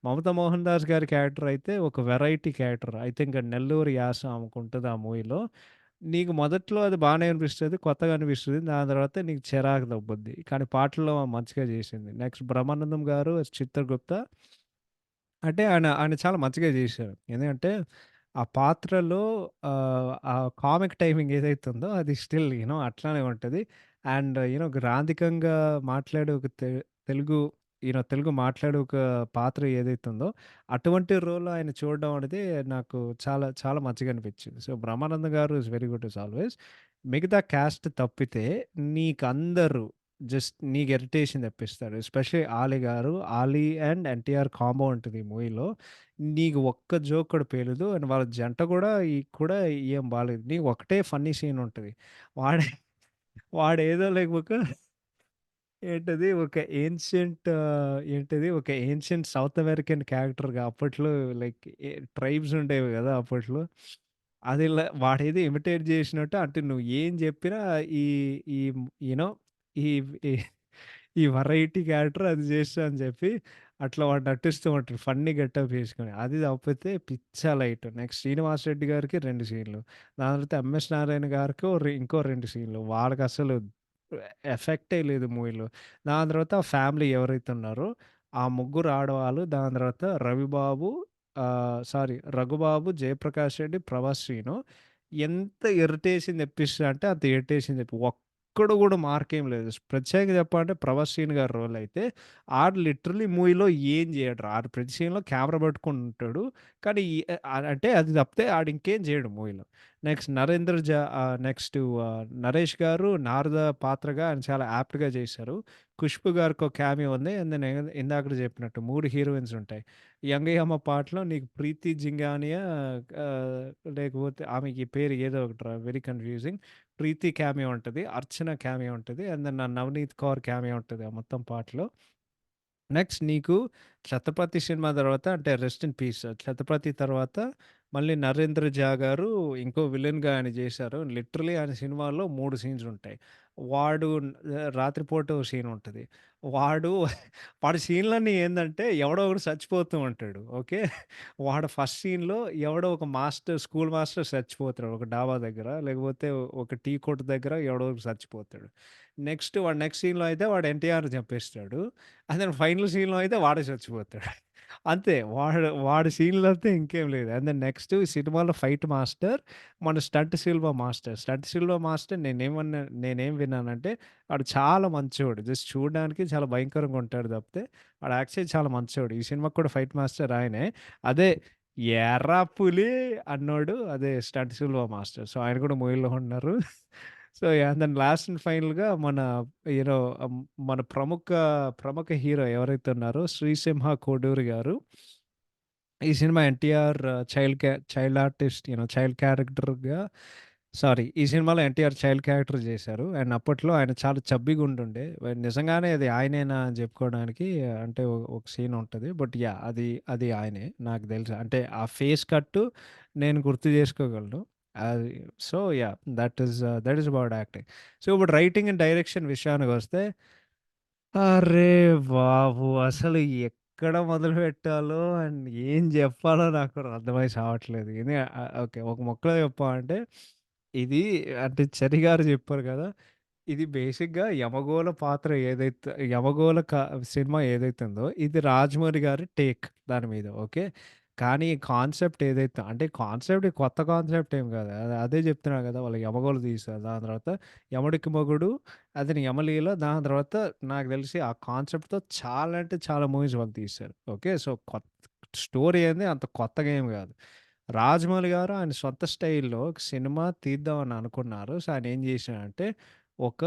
'మమతా మోహన్ దాస్' గారి క్యారెక్టర్ అయితే ఒక variety character. I think Nellore యాస ఆమెకుంటది ఆ మూవీలో. నీకు మొదట్లో అది బానే అనిపిస్తది. కొత్తగా అనిపిస్తది. దాని తర్వాత నీకు చిరాకు దబ్బుద్ది. కానీ పాటల్లో ఆమె మంచిగా చేసింది. నెక్స్ట్ 'బ్రహ్మానందం' గారు, 'చిత్రగుప్త' అంటే ఆయన చాలా మంచిగా జేశారు. ఎందుకంటే, ఆ పాత్రలో ఆ కామిక్ టైమింగ్ ఏదైతే ఉందో అది స్టిల్ అట్లానే ఉంటది. అండ్ గ్రాంథికంగా మాట్లాడే ఒక తెలుగు తెలుగు మాట్లాడే ఒక పాత్ర ఏదైతే ఉందో, అటువంటి రోల్ ఆయన చూడడం అనేది నాకు చాలా చాలా మంచిగా అనిపించింది. So, Brahmanandam garu is very good as always. మిగతా కాస్ట్ తప్పితే నీకందరూ జస్ట్ నీకు ఇరిటేషన్ తెప్పిస్తాడు. Especially 'Ali' garu. 'Ali' and 'NTR' combo ఉంటది ఈ మూవీలో. నీకు ఒక్క జోక్ కూడా పేలదు. అండ్ వాళ్ళ జంట కూడా కూడా ఏం బాలేదు. నీకు ఒకటే ఫన్నీ సీన్ ఉంటది. వాడే వాడేదో లైక్ ఒక ఏంటది ఒక ఏంటిది ఒక ఏన్షియంట్ సౌత్ అమెరికన్ క్యారెక్టర్‌గా అప్పట్లో లైక్ ట్రైబ్స్ ఉండేవి గదా! అప్పట్లో. అది వాడేదో ఇమిటేట్ జేసినట్టు అంటే నువ్వు ఏం జెప్పినా ఈ ఈ యూ నో ఈ ఈ ఈ వెరైటీ క్యారెక్టర్ అది జేస్తా అని జెప్పి అట్లా వాడు నటిస్తూ ఉంటాడు. ఫన్నీ గెటప్ యేసుకొని. అది తప్పితే పిచ్చ లైట్. నెక్స్ట్ 'శ్రీనివాస్ రెడ్డి' గారికి 2 సీన్‌లు. దాని తర్వాత 'ఎంఎస్ నారాయణ' గారికి ఇంకో 2 సీన్‌లు. వాడికసలు ఎఫెక్టే లేదు మూవీలో. దాని తర్వాత ఫ్యామిలీ ఎవరైతే ఉన్నారో, ఆ ముగ్గురు ఆడవాళ్ళు, దాని తర్వాత రవిబాబు సారీ 'రఘుబాబు', 'జయప్రకాష్ రెడ్డి', 'ప్రభాస్ శ్రీను' ఎంత ఇరిటేషన్ తెప్పిస్తదంటే అంత ఇరిటేషన్ ఒక్కడు గూడా మార్కేం లేదు. ప్రత్యేకంగా చెప్పాలంటే 'ప్రభాస్ శ్రీను' గారి రోల్ అయితే ఆడు లిటరల్లీ మూవీలో ఏం చేయడురా. ఆడు ప్రతి సీన్‌లో కెమెరా పట్టుకొని ఉంటాడు. కానీ అంటే అది తప్పితే ఆడు ఇంకేం చేయడు మూవీలో. నెక్స్ట్ నెక్స్ట్ 'నరేష్' గారు నారద పాత్రగా ఆయన చాలా యాప్ట్‌గా చేశారు. 'ఖుష్బూ' గారికి ఒక క్యామియో ఉంది. అండ్ నేను ఇందాకడ చెప్పినట్టు 3 హీరోయిన్స్ ఉంటాయి. 'యంగయ్యమ్మ' పాటలో నీకు 'ప్రీతి జింగానియా' ఆహ్, లేకపోతే ఆమెకి పేరు ఏదో ఒకటిరా వెరీ కన్‌ఫ్యూజింగ్. 'ప్రీతి' క్యామియో ఉంటది. 'అర్చన' క్యామియో ఉంటది. And then 'Navneet Kaur' cameo ఉంటది ఆ మొత్తం పాటలో. నెక్స్ట్ నీకు 'ఛత్రపతి' సినిమా తర్వాత అంటే రెస్ట్ ఇన్ పీస్. 'ఛత్రపతి' తర్వాత మళ్ళీ 'నరేంద్ర జా' గారు ఇంకో విలన్‌గా ఆయన చేశారు. లిటరల్లీ ఆయన సినిమాలో 3 సీన్స్ ఉంటాయి. వాడు రాత్రిపూట ఓ సీన్ ఉంటది. వాడు వాడి సీన్‌లన్నీ ఏందంటే ఎవడో ఒకడు చచ్చిపోతూ ఉంటాడు. ఓకే. వాడు ఫస్ట్ సీన్‌లో ఎవడో ఒక స్కూల్ మాస్టర్ చచ్చిపోతాడు. ఒక డాబా దగ్గర. లేకపోతే ఒక టీ కొట్టు దగ్గర ఎవడో ఒకడు చచ్చిపోతాడు. నెక్స్ట్ సీన్‌లో అయితే వాడు ఎన్టీఆర్‌ని చంపేస్తాడు. అండ్ దెన్ ఫైనల్ సీన్‌లో అయితే వాడే చచ్చిపోతాడు. అంతే. వాడి సీన్‌లో అయితే ఇంకేం లేదు. అండ్ దెన్ నెక్స్ట్ ఈ సినిమాలో ఫైట్ మాస్టర్ మన stunt Silva master. Stunt Silva master నేనేం విన్నానంటే వాడు చాలా మంచోడు. జస్ట్ చూడడానికి చాలా భయంకరంగా ఉంటాడు తప్పితే వాడు యాక్చువల్లీ చాలా మంచోడు. ఈ సినిమాకి కూడా ఫైట్ మాస్టర్ ఆయనే. అదే ఎర్రా పులి అన్నోడు అదే స్టంట్ సిల్వా మాస్టర్. సో, ఆయన కూడా మూవీలో ఉన్నారు. So, yeah! Then last and ఫైనల్‌గా మన యూ నో మన ప్రముఖ హీరో ఎవరైతే ఉన్నారో 'శ్రీసింహ కోడూరి' గారు. ఈ సినిమా ఎన్టీఆర్ చైల్డ్ ఆర్టిస్ట్ చైల్డ్ క్యారెక్టర్‌గా సారీ ఈ సినిమాలో ఎన్టీఆర్ చైల్డ్ క్యారెక్టర్ చేశారు. అండ్ అప్పట్లో ఆయన చాలా చబ్బీగా ఉండుండే. నిజంగానే అది ఆయనేనా అని చెప్పుకోవడానికి అంటే ఒక సీన్ ఉంటది. But yeah! అది ఆయనే నాకు తెలుసు. అంటే ఆ ఫేస్ కట్టు నేను గుర్తు చేసుకోగలను. అది so yeah! That is about acting. So ఇప్పుడు రైటింగ్ అండ్ డైరెక్షన్ విషయానికొస్తే అర్రే బాబు! అసలు ఎక్కడ మొదలుపెట్టాలో అండ్ ఏం జెప్పాలో నాకు అర్థమై సావట్లేదు. ఓకే. ఒక ముక్కలో చెప్పాలంటే ఇది అంటే 'చరి' గారు జెప్పారు గదా! ఇది బేసిక్‌గా 'యమగోళ' పాత్ర ఏదైతే 'యమగోళ' సినిమా ఏదైతే ఉందో ఇది రాజమౌళి గారి టేక్ దాని మీద. ఓకే. కానీ కాన్సెప్ట్ ఏదైతే అంటే కాన్సెప్ట్ కొత్త కాన్సెప్ట్ ఏం కాదు. అదే చెప్తున్నా కదా! వాళ్ళు యమగోళ తీశారు. దాని తర్వాత యముడికి మొగుడు, అతని యమలీల, దాని తర్వాత నాకు తెలిసి ఆ కాన్సెప్ట్‌తో చాలా అంటే చాలా మూవీస్ వాళ్ళు తీశారు. ఓకే. సో, స్టోరీ ఏంది అంత కొత్తగా ఏమి కాదు. రాజమౌళి గారు ఆయన సొంత స్టైల్‌లో ఒక సినిమా తీద్దామని అనుకున్నారు. సో, ఆయన ఏం చేశారంటే ఒక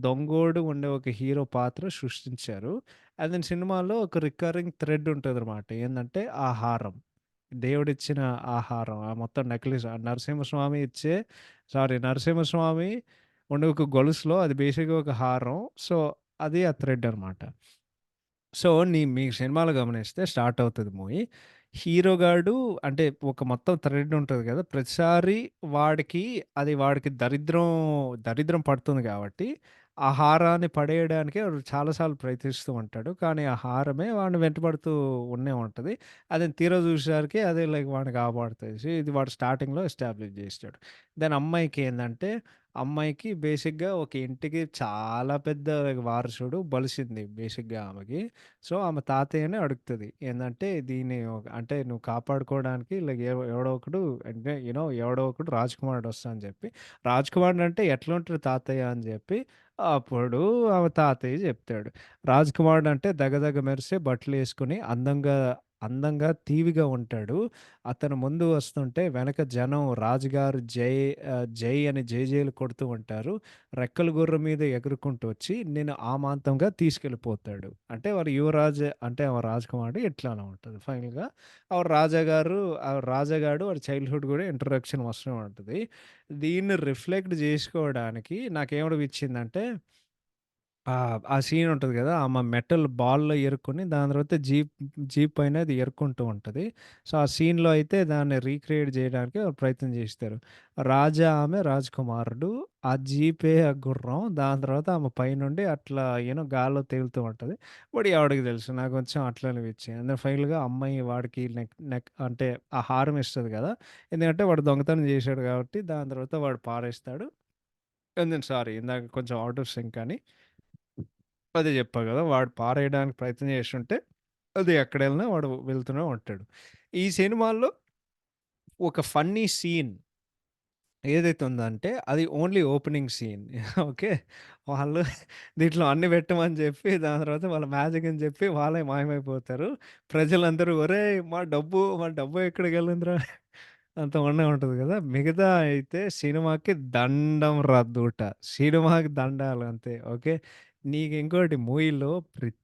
దొంగోడు ఉండే ఒక హీరో పాత్ర సృష్టించారు. అండ్ దెన్ సినిమాలో ఒక రికరింగ్ థ్రెడ్ ఉంటదనమాట. ఏందంటే ఆహారం. దేవుడిచ్చిన ఆహారం. ఆ మొత్తం నెక్లెస్ నరసింహస్వామి ఇచ్చే నరసింహస్వామి ఉండే ఒక గొలుసులో అది బేసిక్‌గా ఒక హారం. సో, అది ఆ థ్రెడ్ అనమాట. సో, మీకు సినిమాలో గమనిస్తే స్టార్ట్ అవుతది మూవీ. హీరో గాడు అంటే ఒక మొత్తం థ్రెడ్ ఉంటది గదా! ప్రతిసారి వాడికి దరిద్రం పడుతుంది గాబట్టి, ఆ హారాన్ని పడేయడానికి వాడు చాలా సార్లు ప్రయత్నిస్తూ ఉంటాడు. కానీ ఆ హారమే వాడిని వెంటబడుతూ ఉంటది. అది తీరా చూసేసరికి అదే లైక్ వాడిని కాపాడుతది. సో, ఇది వాడు స్టార్టింగ్‌లో ఎస్టాబ్లిష్ జేసాడు. దెన్ అమ్మాయికేందంటే అమ్మాయికి బేసిక్‌గా ఒక ఇంటికి చాలా పెద్ద వారసుడు బలిసింది బేసిక్‌గా ఆమెకి. సో, ఆమె తాతయ్యని అడుగుతది. ఏందంటే దీన్ని అంటే నువ్వు కాపాడుకోవడానికి లైక్ ఎవడో ఒకడు అంటే ఎవడో ఒకడు రాజకుమారుడు వస్తా అని చెప్పి, రాజకుమారుడు అంటే ఎట్లుంటాడు తాతయ్య అని చెప్పి, అప్పుడు ఆమె తాతయ్య చెప్తాడు. రాజకుమారుడు అంటే దగదగ మెరిసే బట్టలేసుకొని అందంగా ఠీవిగా ఉంటాడు. అతను ముందు వస్తుంటే వెనక జనం రాజుగారు జై అని జైలు కొడుతూ ఉంటారు. రెక్కల గుర్రం మీద ఎగురుకుంటూ వచ్చి నేను అమాంతంగా తీసుకెళ్ళిపోతాడు. అంటే వాడు యువరాజు అంటే ఆమె రాజకుమారుడు ఇట్లానే ఉంటది. ఫైనల్‌గా రాజాగాడు వాడి చైల్డ్‌హుడ్ కూడా ఇంట్రడక్షన్ వస్తూ ఉంటది. దీన్ని రిఫ్లెక్ట్ జేసుకోవడానికి నాకేమనిపించిందంటే ఆ సీన్ ఉంటది గదా! ఆమె మెటల్ బాల్‌లో ఇరుక్కొని దాని తర్వాత జీప్ పైన అది ఎరుక్కుంటూ ఉంటది. సో, ఆ సీన్‌లో అయితే దాన్ని రీక్రియేట్ జేయడానికి వాళ్ళు ప్రయత్నం జేస్తారు. ఆమె రాజకుమారుడు. ఆ జీపే ఆ గుర్రం. దాని తర్వాత ఆమె పైనుండి అట్లా గాల్లో తేలుతూ ఉంటది. బట్ ఎవడికి తెలుసు. నాకు కొంచెం అట్లా అనిపించింది. అంటే ఫైనల్‌గా అమ్మాయి వాడికి నెక్ నెక్ అంటే ఆ హారం ఇస్తది గదా! ఎందుకంటే వాడు దొంగతనం జేశాడు గాబట్టి దాని తర్వాత వాడు పారేస్తాడు. సారీ ఇందాక కొంచెం ఔట్ ఆఫ్ సింక్ అని అదే జెప్పా గదా! వాడు పారేయడానికి ప్రయత్నం జేస్తుంటే, అది ఎక్కడెళ్ళినా వాడు వెళ్తూనే ఉంటాడు. ఈ సినిమాలో ఒక ఫన్నీ సీన్ ఏదైతే ఉందంటే, అది ఓన్లీ ఓపెనింగ్ సీన్. ఓకే. వాళ్ళు దీంట్లో అన్ని పెట్టమని జెప్పి, దాని తర్వాత వాళ్ళ మ్యాజిక్ అని జెప్పి వాళ్ళే మాయమైపోతారు. ప్రజలందరూ "ఒరేయ్! మా డబ్బు ఎక్కడికెళ్ళిందిరా?" అంత ఉండే ఉంటది గదా! మిగతా అయితే సినిమాకి దండం రద్దూట. సినిమాకి దండాలు అంతే. ఓకే. నీకు ఇంకోటి మూవీలో ప్రతి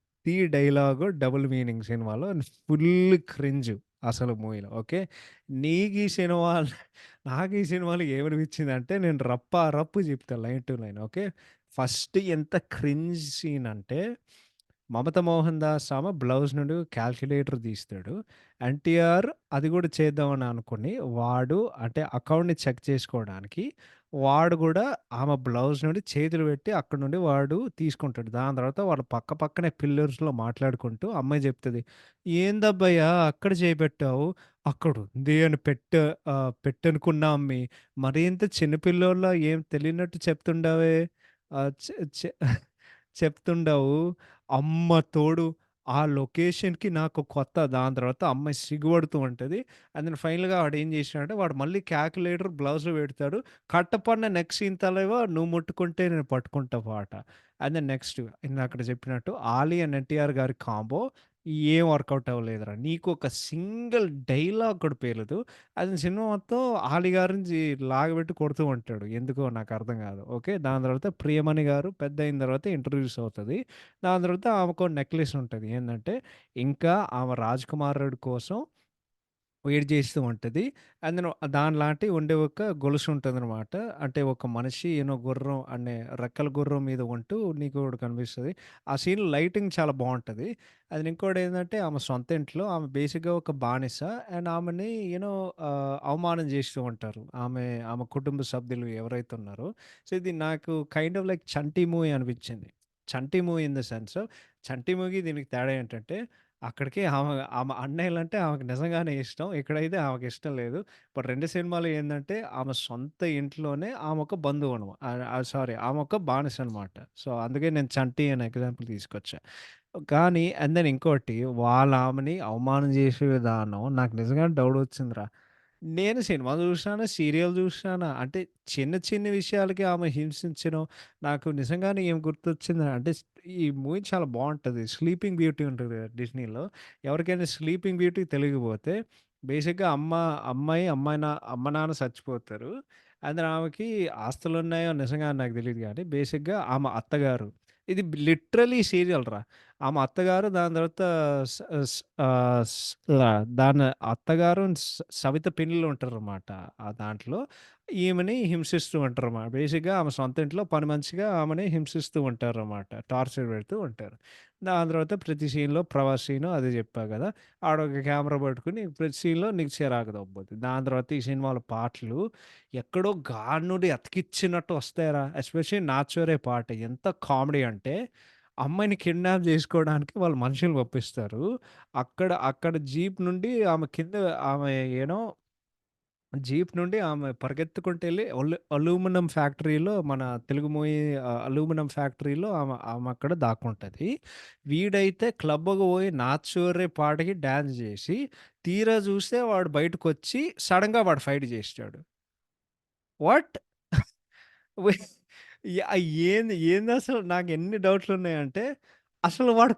డైలాగు డబుల్ మీనింగ్ సినిమాలో ఫుల్ క్రింజ్ అసలు మూవీలో. ఓకే. నీకీ సినిమా నాకు ఈ సినిమాలో ఏమనిపించిందంటే నేను రప్పు చెప్తా line to line. Okay. First ఎంత క్రింజ్ సీన్ అంటే 'మమత మోహన్ దాస్' ఆమె బ్లౌజ్ నుండి కాలిక్యులేటర్ తీస్తాడు. ఎన్టీఆర్ అది కూడా చేద్దామని అనుకోని అంటే అకౌంట్‌ని చెక్ చేసుకోవడానికి వాడు గూడా ఆమె బ్లౌజ్ నుండి చేతులు పెట్టి అక్కడి నుండి వాడు తీసుకుంటాడు. దాని తర్వాత వాళ్ళు పక్కనే పిల్లర్స్‌లో మాట్లాడుకుంటూ అమ్మాయి చెప్తది, "ఏందబ్బయ్యా అక్కడ చేయి పెట్టావు?" "అక్కడుంది" అని పెట్టనుకున్నా అమ్మీ. మరీ ఇంత చిన్న పిల్లోడిలా ఏం తెలియనట్టు చెప్తుండావే చె చె చెప్తుండావు. అమ్మ తోడు ఆ లొకేషన్‌కి నాకు కొత్త. దాని తర్వాత అమ్మాయి సిగ్గుపడుతూ ఉంటది. అండ్ దెన్ ఫైనల్‌గా వాడేం చేసినాడంటే వాడు మళ్ళీ క్యాలిక్యులేటర్ బ్లౌజ్‌లో పెడతాడు. కట్టప్పన్న నెక్స్ట్ సీన్ తలైవా నువ్వు ముట్టుకుంటే నేను పట్టుకుంటా పాట. అండ్ దెన్ నెక్స్ట్ ఇందాకడ చెప్పినట్టు 'ఆలీ' అండ్ 'ఎన్టీఆర్' గారి కాంబో ఏం వర్కౌట్ అవ్వలేదురా. నీకు ఒక సింగిల్ డైలాగ్ కూడా పేలదు. అది సినిమా మొత్తం 'ఆలీ' గారిని లాగబెట్టి కొడుతూ ఉంటాడు. ఎందుకో నాకు అర్థం కాదు. ఓకే. దాని తర్వాత 'ప్రియమణి' గారు పెద్దయిన తర్వాత ఇంట్రొడ్యూస్ అవుతది. దాని తర్వాత ఆమెకో నెక్లెస్ ఉంటది. ఏందంటే ఇంకా ఆమె రాజకుమారుడి కోసం వెయిట్ చేస్తూ ఉంటది. అందులో దానిలాంటి ఉండే ఒక గొలుసు ఉంటదనమాట. అంటే ఒక మనిషి గుర్రం అనే రెక్కల గుర్రం మీద ఉంటూ నీకు ఒకటి కనిపిస్తది. ఆ సీన్ లైటింగ్ చాలా బావుంటది. అది ఇంకోటేందంటే ఆమె సొంత ఇంట్లో ఆమె బేసిక్‌గా ఒక బానిస. అండ్ ఆమెని అవమానం చేస్తూ ఉంటారు. ఆమె కుటుంబ సభ్యులు ఎవరైతే ఉన్నారో. సో, ఇది నాకు kind of like 'Chanti' movie అనిపించింది. 'చంటి' మూవీ ఇన్ ద సెన్స్ 'చంటి' మూవీకి దీనికి తేడా ఏంటంటే అక్కడికి ఆమె అన్నయ్యలంటే ఆమెకు నిజంగానే ఇష్టం. ఇక్కడైతే ఆమెకిష్టం లేదు. ఇప్పుడు 2 సినిమాలు ఏందంటే, ఆమె సొంత ఇంట్లోనే ఆమొక బంధువనమా సారీ ఆమొక బానిసనమాట. సో, అందుకే నేను 'చంటి' అనే ఎగ్జాంపుల్ తీసుకొచ్చా. కానీ అండ్ దెన్ ఇంకోటి వాళ్ళ ఆమెని అవమానం చేసే విధానం నాకు నిజంగానే డౌటొచ్చిందిరా. నేను సినిమా చూషానా, సీరియల్ చూషానా అంటే చిన్న చిన్న విషయాలకి ఆమె హింసించడం నాకు నిజంగానే ఏం గుర్తొచ్చింది అంటే ఈ మూవీ చాలా బావుంటది. 'స్లీపింగ్ బ్యూటీ' ఉంటది కదా! డిస్నీలో. ఎవరికైనా 'స్లీపింగ్ బ్యూటీ' తెలియకపోతే బేసిక్‌గా అమ్మ, నాన్న చచ్చిపోతారు. అండ్ ఆమెకి ఆస్తులున్నాయో నిజంగా నాకు తెలీదు గానీ బేసిక్‌గా ఆమె అత్తగారు. ఇది లిటరల్లీ సీరియల్ రా. ఆమె అత్తగారు దాని తర్వాత స్ స్ ఆహ్, స్ లా దాని అత్తగారు సవిత పిన్నిలు ఉంటారనమాట. ఆ దాంట్లో ఈమెని హింసిస్తూ ఉంటారన్నమాట. బేసిక్‌గా ఆమె సొంత ఇంట్లో పని మనిషిగా ఆమెని హింసిస్తూ ఉంటారనమాట. టార్చర్ పెడుతూ ఉంటారు. దాని తర్వాత ప్రతి సీన్‌లో ప్రభాస్ సీను అదే చెప్పా గదా! ఆడొక కెమెరా పట్టుకొని ప్రతి సీన్‌లో నీకు చిరాకు దొబ్బుద్ది. దాని తర్వాత ఈ సినిమాలో పాటలు ఎక్కడో గాడి నుండి అతికిచ్చినట్టు వస్తాయిరా. ఎస్పెషల్లీ 'నాచోరే' పాట ఎంత కామెడీ అంటే అమ్మాయిని కిడ్నాప్ జేసుకోవడానికి వాళ్ళు మనుషుల్ని పంపిస్తారు. అక్కడ జీప్ నుండి ఆమె కింద ఆమె యూనో జీప్ నుండి ఆమె పరిగెత్తుకుంటెళ్ళి అలూమినియం ఫ్యాక్టరీలో మన తెలుగు మూవీ అలూమినియం ఫ్యాక్టరీలో ఆమె అక్కడ దాక్కుంటది. వీడైతే క్లబ్‌కి పోయి 'నాచోరే' పాటకి డాన్స్ జేసి, తీరా జూస్తే వాడు బయటకొచ్చి సడెన్‌గా వాడు ఫైట్ జేసేసాడు. వాట్? వె ఏందసలు నాకెన్ని డౌట్‌లున్నాయంటే, అసలు వాడు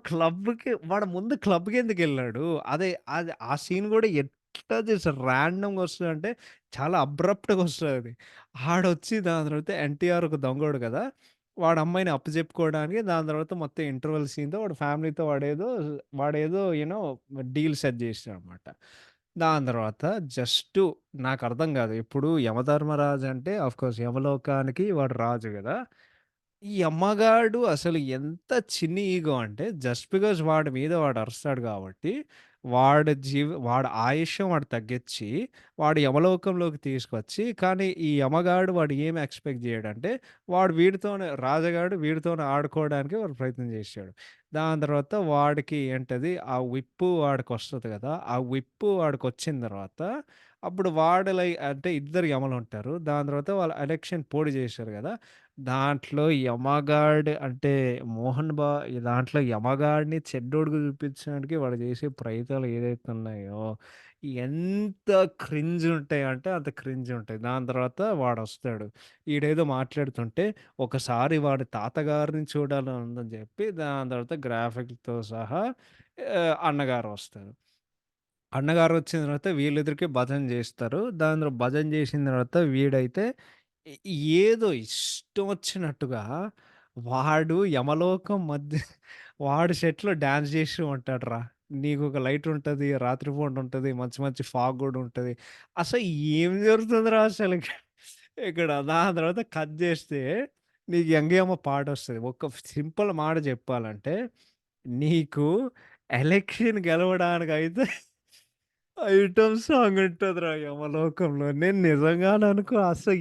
ముందు క్లబ్‌కెందుకెళ్ళాడు? అదే అది ఆ సీన్ గూడా ఎట్లా చేసారు ర్యాండమ్‌గా వస్తదంటే, చాలా అబ్రప్ట్‌గా వస్తదది. ఆడొచ్చి దాని తర్వాత ఎన్టీఆర్ ఒక దొంగోడు గదా! వాడు అమ్మాయిని అప్పజెప్పుకోవడానికి దాని తర్వాత మొత్తం ఇంటర్వెల్ సీన్‌తో వాడి ఫ్యామిలీతో వాడేదో డీల్ సెట్ చేసాడనమాట. దాని తర్వాత జస్టు నాకర్థం గాదు. ఇప్పుడు యమధర్మరాజు అంటే ఆఫ్‌కోర్స్ యమలోకానికి వాడు రాజు గదా! ఈ యమ్మగాడు అసలు ఎంత చిన్ని ఇగో అంటే జస్ట్ బికాజ్ వాడి మీద వాడు అరుస్తాడు గాబట్టి, వాడి ఆయుష్యం వాడు తగ్గిచ్చి, వాడు యమలోకంలోకి తీసుకొచ్చి, కానీ ఈ యమగాడు వాడు ఏమి ఎక్స్‌పెక్ట్ జేయడంటే, రాజుగాడు వీడితోనే ఆడుకోవడానికి వాడు ప్రయత్నం జేసాడు. దాని తర్వాత వాడికి ఏంటది ఆ విప్పు వాడికొస్తది గదా! ఆ విప్పు వాడికొచ్చిన తర్వాత, అప్పుడు అంటే ఇద్దరు యమలుంటారు. దాని తర్వాత వాళ్ళు ఎలక్షన్ పోటీ జేశారు గదా! దాంట్లో యమగాడ్ అంటే దాంట్లో యమగాడిని చెడ్డోడుగా చూపించడానికి వాడు చేసే ప్రయత్నాలు ఏదైతే ఉన్నాయో, ఎంత క్రింజ్ ఉంటాయంటే అంత క్రింజ్ ఉంటాయి. దాని తర్వాత వాడొస్తాడు. ఈడేదో మాట్లాడుతుంటే ఒకసారి వాడి తాతగారిని చూడాలని ఉందని చెప్పి దాని తర్వాత గ్రాఫిక్‌తో సహా అన్నగారు వస్తారు. అన్నగారొచ్చిన తర్వాత వీళ్ళిద్దరికి భజన జేస్తారు. దానిలో భజన జేసిన తర్వాత వీడైతే ఎ ఏదో ఇష్టం వచ్చినట్టుగా వాడు యమలోకం మధ్య వాడి సెట్‌లో డాన్స్ జేస్తూ ఉంటాడురా. నీకొక లైట్ ఉంటది. రాత్రిపూట ఉంటది. మంచి మంచి ఫాగ్ గూడా ఉంటది. అసలు ఏం జరుగుతుందిరా అసలకి ఇక్కడ. దాని తర్వాత కట్ జేస్తే నీకు 'యంగియమ్మ' పాటొస్తది. ఒక సింపుల్ మాట జెప్పాలంటే నీకు ఎలక్షన్ గెలవడానికైతే ఐటెమ్ సాంగ్ ఉంటదిరా యమలోకంలో. నేను నిజంగానే అసలు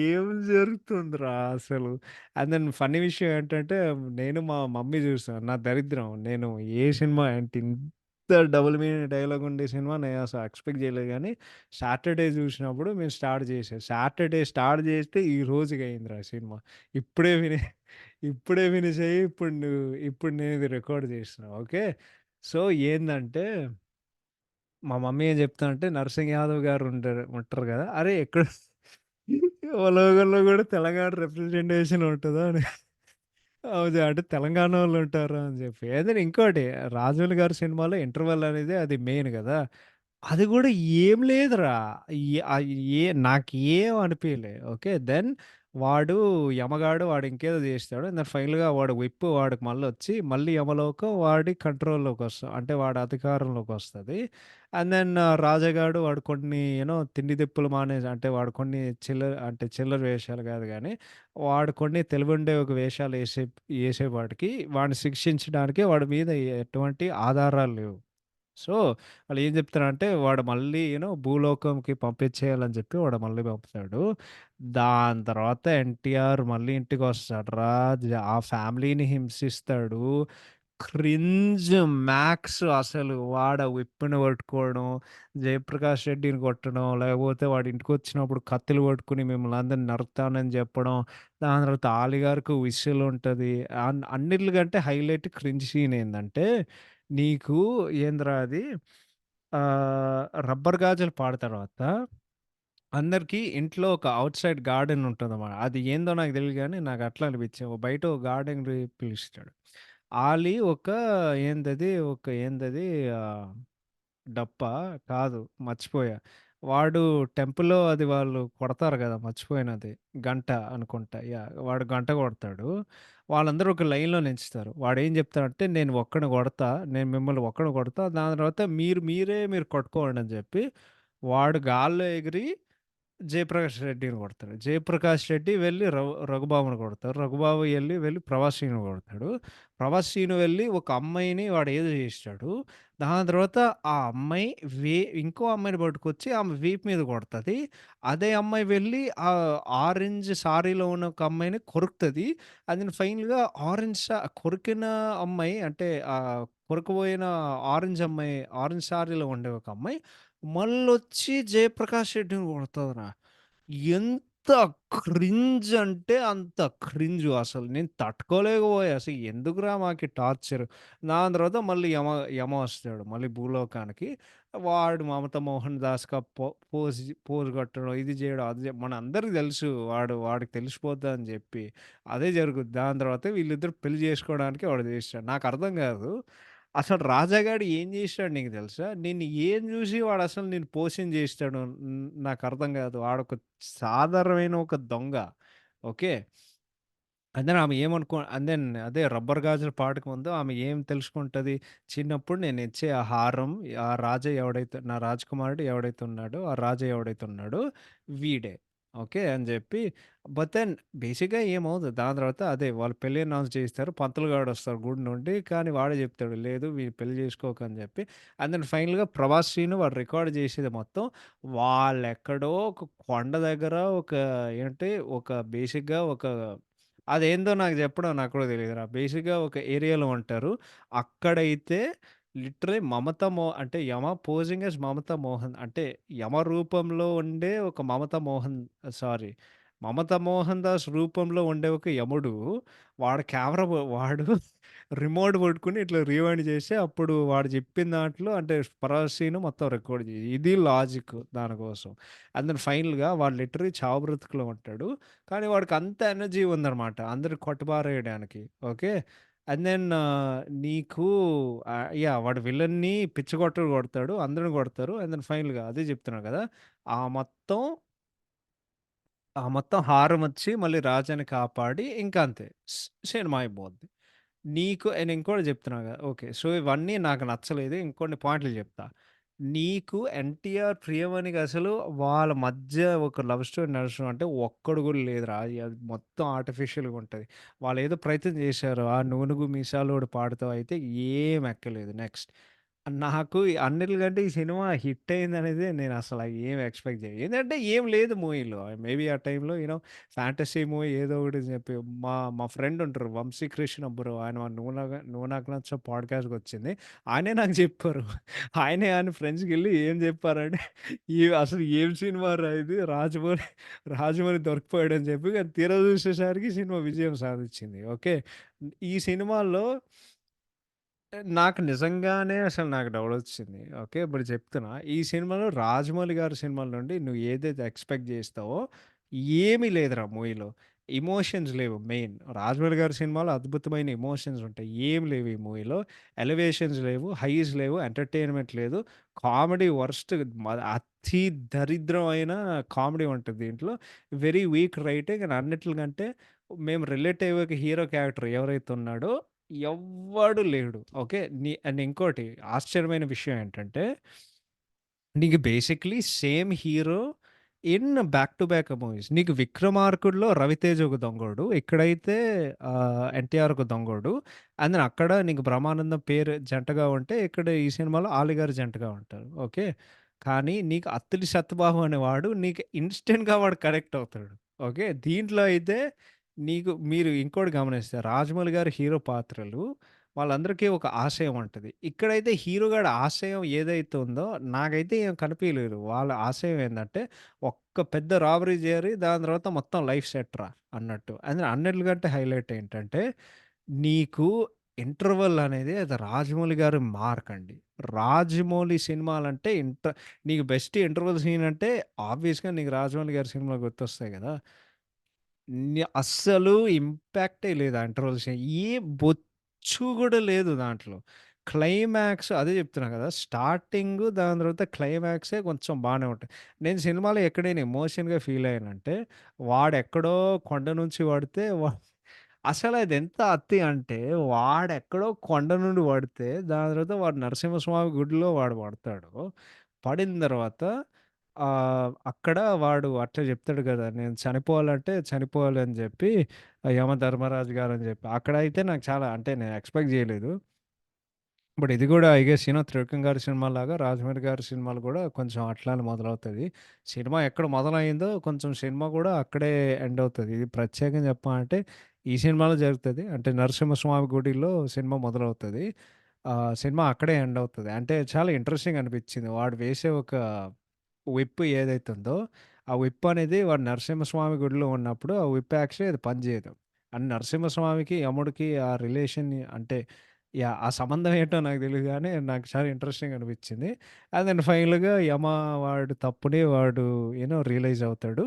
ఏం జరుగుతుందిరా అసలు. అండ్ దెన్ ఫన్నీ విషయం ఏంటంటే, నేను మా మమ్మీ చూసాం. నా దరిద్రం. నేను ఏ సినిమా అంటే ఇంత డబుల్ మీనింగ్ డైలాగ్ ఉండే సినిమా నేను అసలు ఎక్స్‌పెక్ట్ చేయలేదు గానీ, సాటర్‌డే చూసినప్పుడు మేము స్టార్ట్ చేసా. సాటర్‌డే స్టార్ట్ చేస్తే ఈ రోజుకి అయిందిరా సినిమా. ఇప్పుడే ఫిని ఇప్పుడే ఫినిష్ అయ్యి ఇప్పుడు నేను ఇది రికార్డ్ చేస్తున్నా. ఓకే. సో ఏందంటే మా మమ్మీ ఏం చెప్తానంటే 'నరసింహ్ యాదవ్' గారు ఉంటారు గదా! అరే ఎక్కడ మా లోగోలో గూడా తెలంగాణ రిప్రజెంటేషన్ ఉంటదా అని. అవును. అంటే తెలంగాణోళ్ళు ఉంటారు అని జెప్పి. ఏదైనా ఇంకోటి 'రాజమౌళి' గారి సినిమాలో ఇంటర్వెల్ అనేది అది మెయిన్ గదా! అది గూడా ఏం లేదురా. నాకేం అనిపియలే. ఓకే. దెన్ వాడు ఇంకేదో జేస్తాడు. దెన్ ఫైనల్‌గా వాడు విప్పు వాడికి మళ్ళీ యమలోకం వాడి కంట్రోల్‌లోకొస్తా అంటే వాడి అధికారంలోకొస్తది. అండ్ దెన్ రాజాగాడు వాడు కొన్ని తిండి తిప్పులు మానేసి అంటే వాడు కొన్ని చిల్లర వేషాలు గాదు గానీ, వాడు కొన్ని తెలివుండే ఒక యేసేపాటికి వాడిని శిక్షించడానికి వాడి మీద ఎటువంటి ఆధారాలు లేవు. సో, వాళ్ళేం జెప్తారంటే, వాడు మళ్ళీ భూలోకంకి పంపించేయాలని జెప్పి వాడు మళ్ళీ పంపుతాడు. దాని తర్వాత ఎన్టీఆర్ మళ్ళీ ఇంటికొస్తాడురా! ఆ ఫ్యామిలీని హింసిస్తాడు. క్రింజ్ మ్యాక్స్ అసలు. వాడు ఆ విప్పుని పట్టుకోవడం, జయప్రకాష్ రెడ్డిని కొట్టడం, లేకపోతే వాడు ఇంటికొచ్చినప్పుడు కత్తులు పట్టుకొని మిమ్మల్ని అందరిని నరుకుతానని చెప్పడం. దాని తర్వాత ఆలిగారికి విసిల్ ఉంటది. అన్నిట్లకంటే హైలైట్ క్రింజ్ సీన్ ఏందంటే, నీకు ఏందిరా అది 'రబ్బర్ గాజులు' పాట తర్వాత అందరికీ ఇంట్లో ఒక ఔట్‌సైడ్ గార్డెన్ ఉంటదన్నమాట. అది ఏందో నాకు తెలీదు గానీ, నాకు అట్లా అనిపించింది. బయట ఒక గార్డెన్‌కి పిలుస్తాడు. ఆలి ఒక ఏందది ఆహ్, డప్పా కాదు మర్చిపోయా. వాడు టెంపుల్‌లో అది వాళ్ళు కొడతారు గదా! మర్చిపోయానది. గంట అనుకుంటా. యాహ్! వాడు గంట కొడతాడు. వాళ్ళందరూ ఒక లైన్‌లో నించుతారు. వాడేం చెప్తాడంటే, "నేను ఒక్కడిని కొడతా. నేను మిమ్మల్ని ఒక్కడిని కొడతా. దాని తర్వాత మీరు కొట్టుకోండి" అని చెప్పి, వాడు గాల్లో ఎగిరి 'జయప్రకాష్ రెడ్డిని' కొడతాడు. 'జయప్రకాష్ రెడ్డి' వెళ్లి 'రఘుబాబుని' కొడతారు. 'రఘుబాబు' వెళ్లి 'ప్రభాస్ శ్రీని' కొడతాడు. 'ప్రభాస్ శ్రీను' వెళ్లి ఒక అమ్మాయిని వాడేదో చేసినాడు. దాని తర్వాత ఆ అమ్మాయి వే ఇంకో అమ్మాయిని పట్టుకొచ్చి ఆమె వీపు మీద కొడతది. అదే అమ్మాయి వెళ్లి ఆరెంజ్ సారీలో ఉన్న ఒక అమ్మాయిని కొరుకుతది. అది ఫైనల్‌గా కొరికిన అమ్మాయి అంటే కొరకబోయిన ఆరెంజ్ సారీలో ఉండే ఒక అమ్మాయి మళ్ళొచ్చి 'జయప్రకాష్ రెడ్డిని' కొడతదిరా. ఎంత క్రింజ్ అంటే అంత క్రింజు అసలు. నేను తట్టుకోలేకపోయా. అసలు ఎందుకురా మాకీ టార్చరు. దాని తర్వాత మళ్ళీ యమ వస్తాడు. మళ్ళీ భూలోకానికి. వాడు 'మమతా మోహన్ దాస్‌గా' పోజ్ కొట్టడం, ఇది చేయడం, అది మనందరికి తెలుసు వాడికి తెలిసిపోద్దని చెప్పి. అదే జరుగుద్ది. దాని తర్వాత వీళ్ళిద్దరు పెళ్లి చేసుకోవడానికి వాడు చేసాడు. నాకర్థం కాదు. అసలు రాజాగాడు ఏం జేశాడో నీకు తెలుసా? నిన్ను ఏం జూసి వాడసలు నిన్ను పోషన్ జేస్తాడో నాకర్థం గాదు. వాడొక సాధారణమైన ఒక దొంగ. ఓకే. అండ్ దెన్ అదే 'రబ్బర్ గాజుల' పాటకు ముందు ఆమె ఏం తెలుసుకుంటది? చిన్నప్పుడు నేనిచ్చే ఆ హారం ఆ రాజయ్య ఎవడైతే నా రాజకుమారుడు ఎవడైతే ఉన్నాడో, ఆ రాజయ్య ఎవడైతే ఉన్నాడో వీడే. ఓకే. అని జెప్పి దెన్ బేసిక్‌గా ఏమవ్వదు. దాని తర్వాత అదే వాళ్ళు పెళ్లి అనౌన్స్ చేస్తారు. పంతులు గాడొస్తాడు గుడి నుండి. కానీ వాడే జెప్తాడు, లేదు వీళ్ళు పెళ్లి జేసుకోకు అని జెప్పి. అండ్ దెన్ ఫైనల్‌గా 'ప్రభాస్ శ్రీను' వాడు రికార్డ్ జేసేది మొత్తం వాళ్ళెక్కడో ఒక కొండ దగ్గర ఒక ఏంటి ఒక బేసిక్‌గా ఒక అదేందో నాకు కూడా తెలీదురా. బేసిక్‌గా ఒక ఏరియాలో ఉంటారు. అక్కడైతే లిటరల్లీ అంటే యమ పోజింగ్ యాస్ మమతా మోహన్ అంటే యమ రూపంలో ఉండే ఒక సారీ 'మమతా మోహన్ దాస్' రూపంలో ఉండే ఒక యముడు వాడు రిమోట్ పట్టుకొని ఇట్లా రివైండ్ చేసి అప్పుడు వాడు చెప్పిన దాంట్లో అంటే పరాస్ సీన్ మొత్తం రికార్డ్ ఇది లాజిక్ దానికోసం. అండ్ దెన్ ఫైనల్‌గా వాడు లిటరల్లీ చావు బ్రతుకులో ఉంటాడు. కానీ వాడికి అంత ఎనర్జీ ఉందన్నమాట. అందరికి కొట్టబారేయడానికి. ఓకే. అండ్ దెన్ నీకు వాడు విలన్ని పిచ్చగొట్టుడు కొడతాడు. అందరిని కొడతారు. అండ్ దెన్ ఫైనల్‌గా అదే చెప్తున్నా కదా! ఆ మొత్తం మొత్తం హారమొచ్చి మళ్ళీ రాజాని కాపాడి ఇంకా అంతే. సినిమా అయిపోద్ది. నేను ఇంకోటి చెప్తున్నా గదా! ఓకే. సో, ఇవన్నీ నాకు నచ్చలేదు. ఇంకొన్ని పాయింట్లు చెప్తా. నీకు 'ఎన్టీఆర్' 'ప్రియమణి'కి అసలు వాళ్ళ మధ్య ఒక లవ్ స్టోరీ నడుస్తుంది అంటే ఒక్కడు కూడా లేదురా. అది మొత్తం ఆర్టిఫిషియల్‌గా ఉంటది. వాళ్ళేదో ప్రయత్నం చేశారు. ఆ 'నూనుగు మీసాలోడు' పాటతో అయితే ఏం ఎక్కలేదు. నెక్స్ట్ నాకు అన్నిట్లకంటే ఈ సినిమా హిట్ అయిందనేదే నేనసల ఏం ఎక్స్‌పెక్ట్ చేయలేదు. ఏందంటే ఏం లేదు మూవీలో. మేబీ ఆ టైంలో ఫ్యాంటసీ మూవీ ఏదో ఒకటి చెప్పి మా మా ఫ్రెండ్ ఉంటారు 'వంశీకృష్ణ బ్రో' ఆయన 'నువ్వు నాకు నచ్చావు' పాడ్‌కాస్ట్‌కొచ్చింది. ఆయనే నాకు చెప్పారు. ఆయన ఫ్రెండ్స్‌కెళ్ళి ఏం చెప్పారంటే, అసలు ఏం సినిమారా ఇది రాజమౌళి దొరికిపోయాడని చెప్పి కానీ తీరా చూసేసరికి సినిమా విజయం సాధించింది. ఓకే. ఈ సినిమాలో నాకు నిజంగానే అసలు నాకు డౌటొచ్చింది. ఓకే. ఇప్పుడు చెప్తున్నా. ఈ సినిమాలో 'రాజమౌళి' గారి సినిమాల నుండి నువ్వు ఏదైతే ఎక్స్‌పెక్ట్ జేస్తావో ఏమీ లేదురా మూవీలో. ఎమోషన్స్ లేవు మెయిన్. 'రాజమౌళి' గారి సినిమాలో అద్భుతమైన ఎమోషన్స్ ఉంటాయి. ఏం లేవు ఈ మూవీలో. ఎలివేషన్స్ లేవు, హైస్ లేవు, ఎంటర్‌టైన్‌మెంట్ లేదు. కామెడీ వరస్ట్ అతి దరిద్రమైన కామెడీ ఉంటది దీంట్లో. వెరీ వీక్ రైటింగ్ అండ్ అన్నిట్లకంటే మేము రిలేట్ అయ్యే హీరో క్యారెక్టర్ ఎవరైతే ఉన్నాడో ఎవ్వడు లేడు. ఓకే. అండ్ ఇంకోటి ఆశ్చర్యమైన విషయం ఏంటంటే, నీకు basically same hero in back to back movies. నీకు 'విక్రమార్కుడులో' రవితేజ ఒక దొంగోడు. ఇక్కడైతే 'ఎన్టీఆర్' ఒక దొంగోడు. అండ్ దెన్ అక్కడ నీకు బ్రహ్మానందం పేరు జంటగా ఉంటే, ఇక్కడ ఈ సినిమాలో ఆలిగారు జంటగా ఉంటారు. ఓకే. కానీ నీకు అత్తిలి సత్యబాబు అనేవాడు నీకు ఇన్‌స్టంట్‌గా వాడు కనెక్ట్ అవుతాడు. ఓకే. దీంట్లో అయితే మీరు ఇంకోటి గమనిస్తే 'రాజమౌళి' గారి హీరో పాత్రలు వాళ్ళందరికీ ఒక ఆశయం ఉంటది. ఇక్కడైతే హీరో గాడి ఆశయం ఏదైతే ఉందో నాకైతే ఏం కనిపియలేదు. వాళ్ళ ఆశయం ఏందంటే ఒక్క పెద్ద రాబరీ జేరి దాని తర్వాత మొత్తం లైఫ్ సెట్ రా అన్నట్టు. అది అన్నిట్లకంటే హైలైట్ ఏంటంటే నీకు ఇంటర్వల్ అనేది అది రాజమౌళి గారి మార్క్ అండి. రాజమౌళి సినిమాలంటే నీకు బెస్ట్ ఇంటర్వల్ సీన్ అంటే ఆబ్వియస్‌గా నీకు రాజమౌళి గారి సినిమాలు గుర్తొస్తాయి గదా! అస్సలు ఇంపాక్టే లేదు ఆ ఇంటర్వల్ సీన్. ఏ బొచ్చు గూడా లేదు దాంట్లో. క్లైమాక్స్ అదే జెప్తున్నా గదా! స్టార్టింగు దాని తర్వాత క్లైమాక్సే కొంచెం బానే ఉంటాయి. నేను సినిమాలో ఎక్కడైనా ఎమోషన్‌గా ఫీల్ అయ్యానంటే, వాడెక్కడో కొండ నుంచి పడితే అసలదెంత అతి అంటే, వాడెక్కడో కొండ నుండి పడితే, దాని తర్వాత వాడు నరసింహస్వామి గుడిలో వాడు పడతాడు. పడిన తర్వాత అక్కడ వాడు అట్లా జెప్తాడు గదా! నేను చనిపోవాలంటే చనిపోవాలి అని జెప్పి యమధర్మరాజు గారని జెప్పి. అక్కడైతే నాకు చాలా అంటే నేను ఎక్స్‌పెక్ట్ జేయలేదు. బట్ ఇది గూడా ఐ గెస్ త్రివిక్రమ్ గారి సినిమాలాగా రాజమౌళి గారి సినిమాలు గూడా కొంచెం అట్లానే మొదలవుతది. సినిమా ఎక్కడ మొదలయిందో కొంచెం సినిమా గూడా అక్కడే ఎండ్ అవుతది. ఇది ప్రత్యేకంగా చెప్పాలంటే ఈ సినిమాలో జరుగుతది. అంటే నరసింహస్వామి గుడిలో సినిమా మొదలవుతది. సినిమా అక్కడే ఎండ్ అవుతది. అంటే చాలా ఇంట్రెస్టింగ్ అనిపిచ్చింది. వాడు వేసే ఒక విప్ ఏదైతే ఉందో, ఆ విప్ అనేది వాడు నరసింహస్వామి గుడిలో ఉన్నప్పుడు ఆ విప్ యాక్చువల్లీ అది పనిచేయదు. అండ్ నరసింహస్వామికి, యముడికి ఆ రిలేషన్ అంటే యాహ్! ఆ సంబంధం ఏంటో నాకు తెలీదు గానీ, నాకు చాలా ఇంట్రెస్టింగ్ అనిపిచ్చింది. అండ్ దెన్ ఫైనల్‌గా వాడు తప్పుని వాడు రియలైజ్ అవుతాడు.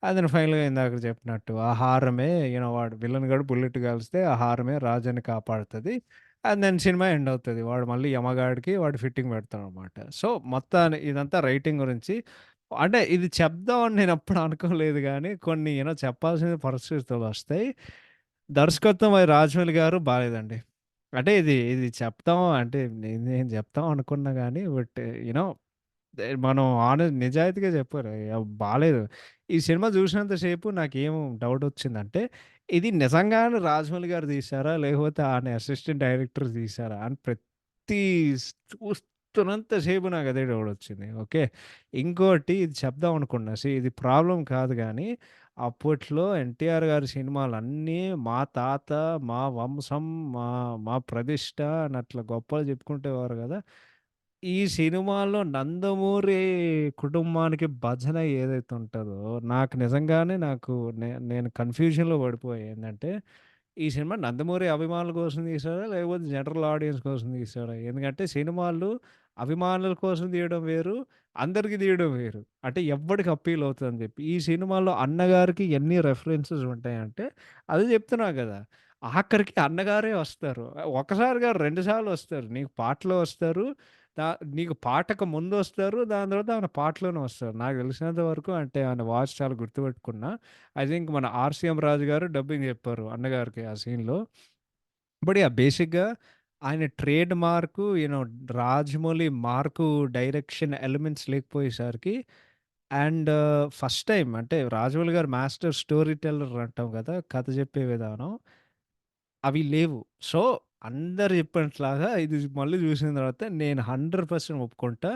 అండ్ దెన్ ఫైనల్‌గా ఇందాక చెప్పినట్టు ఆ హారమే వాడు విలన్ గాడు బుల్లెట్ కాలిస్తే ఆ హారమే రాజుని కాపాడుతది. అండ్ దెన్ సినిమా ఎండ్ అవుతది. వాడు మళ్ళీ యమగాడికి వాడు ఫిట్టింగ్ పెడతాడనమాట. సో, మొత్తాన్ని ఇదంతా రైటింగ్ గురించి. అంటే ఇది చెప్దామని నేనెప్పుడు అనుకోలేదు గానీ, కొన్ని చెప్పాల్సిన పరిస్థితులొస్తాయి. దర్శకత్వం అది రాజమౌళి గారు బాలేదండి. అంటే ఇది చెప్తాం అంటే నేను చెప్తాం అనుకున్నా గానీ, బట్ యూ నో మనం నిజాయితీగా చెప్పారు. బాలేదు. ఈ సినిమా చూసినంత సేపు నాకేం డౌటొచ్చిందంటే, ఇది నిజంగానే రాజమౌళి గారు తీశారా? లేకపోతే ఆయన అసిస్టెంట్ డైరెక్టర్ తీశారా? అని ప్రతి చూస్తున్నంత సేపు నాకదే డౌటొచ్చింది. ఓకే. ఇంకోటి ఇది చెప్దాం అనుకున్నా. ఇది ప్రాబ్లమ్ కాదు గానీ, అప్పట్లో ఎన్టీఆర్ గారి సినిమాలన్నీ మా తాత, మా వంశం, మా మా ప్రతిష్ట అని అట్లా గొప్పలు చెప్పుకుంటేవారు గదా! ఈ సినిమాలో నందమూరి కుటుంబానికి భజన ఏదైతే ఉంటదో, నాకు నిజంగానే నేను కన్‌ఫ్యూజన్‌లో పడిపోయా. ఏందంటే, ఈ సినిమా నందమూరి అభిమానుల కోసం తీశారా? లేకపోతే జనరల్ ఆడియన్స్ కోసం తీశారా? ఎందుకంటే సినిమాలు అభిమానుల కోసం తీయడం వేరు, అందరికి తీయడం వేరు. అంటే ఎవ్వడికి అప్పీల్ అవుతదని చెప్పి. ఈ సినిమాలో అన్నగారికి ఎన్ని రెఫరెన్సెస్ ఉంటాయంటే, అదే చెప్తున్నా గదా! ఆఖరికి అన్నగారే వస్తారు. ఒకసారి కాదు 2 సార్లు వస్తారు. నీకు పాటలో వస్తారు. దా నీకు పాటకు ముందొస్తారు. దాని తర్వాత ఆయన పాటలోనే వస్తారు. నాకు తెలిసినంత వరకు అంటే ఆయన వాయిస్ చాలా గుర్తుపెట్టుకున్నా. ఐ థింక్ మన 'ఆర్‌సీఎం రాజు' గారు డబ్బింగ్ చెప్పారు అన్నగారికి ఆ సీన్‌లో. But yeah! బేసిక్‌గా ఆయన trade mark Rajamouli mark direction elements లేకపోయేసరికి అండ్ ఫస్ట్ టైమ్ అంటే రాజమౌళి గారు మాస్టర్ స్టోరీ టెల్లర్ అంటాం కదా! కథ చెప్పే విధానం. అవి లేవు. సో, అందరు చెప్పినట్లాగా ఇది మళ్ళీ చూసిన తర్వాత నేను 100% ఒప్పుకుంటా.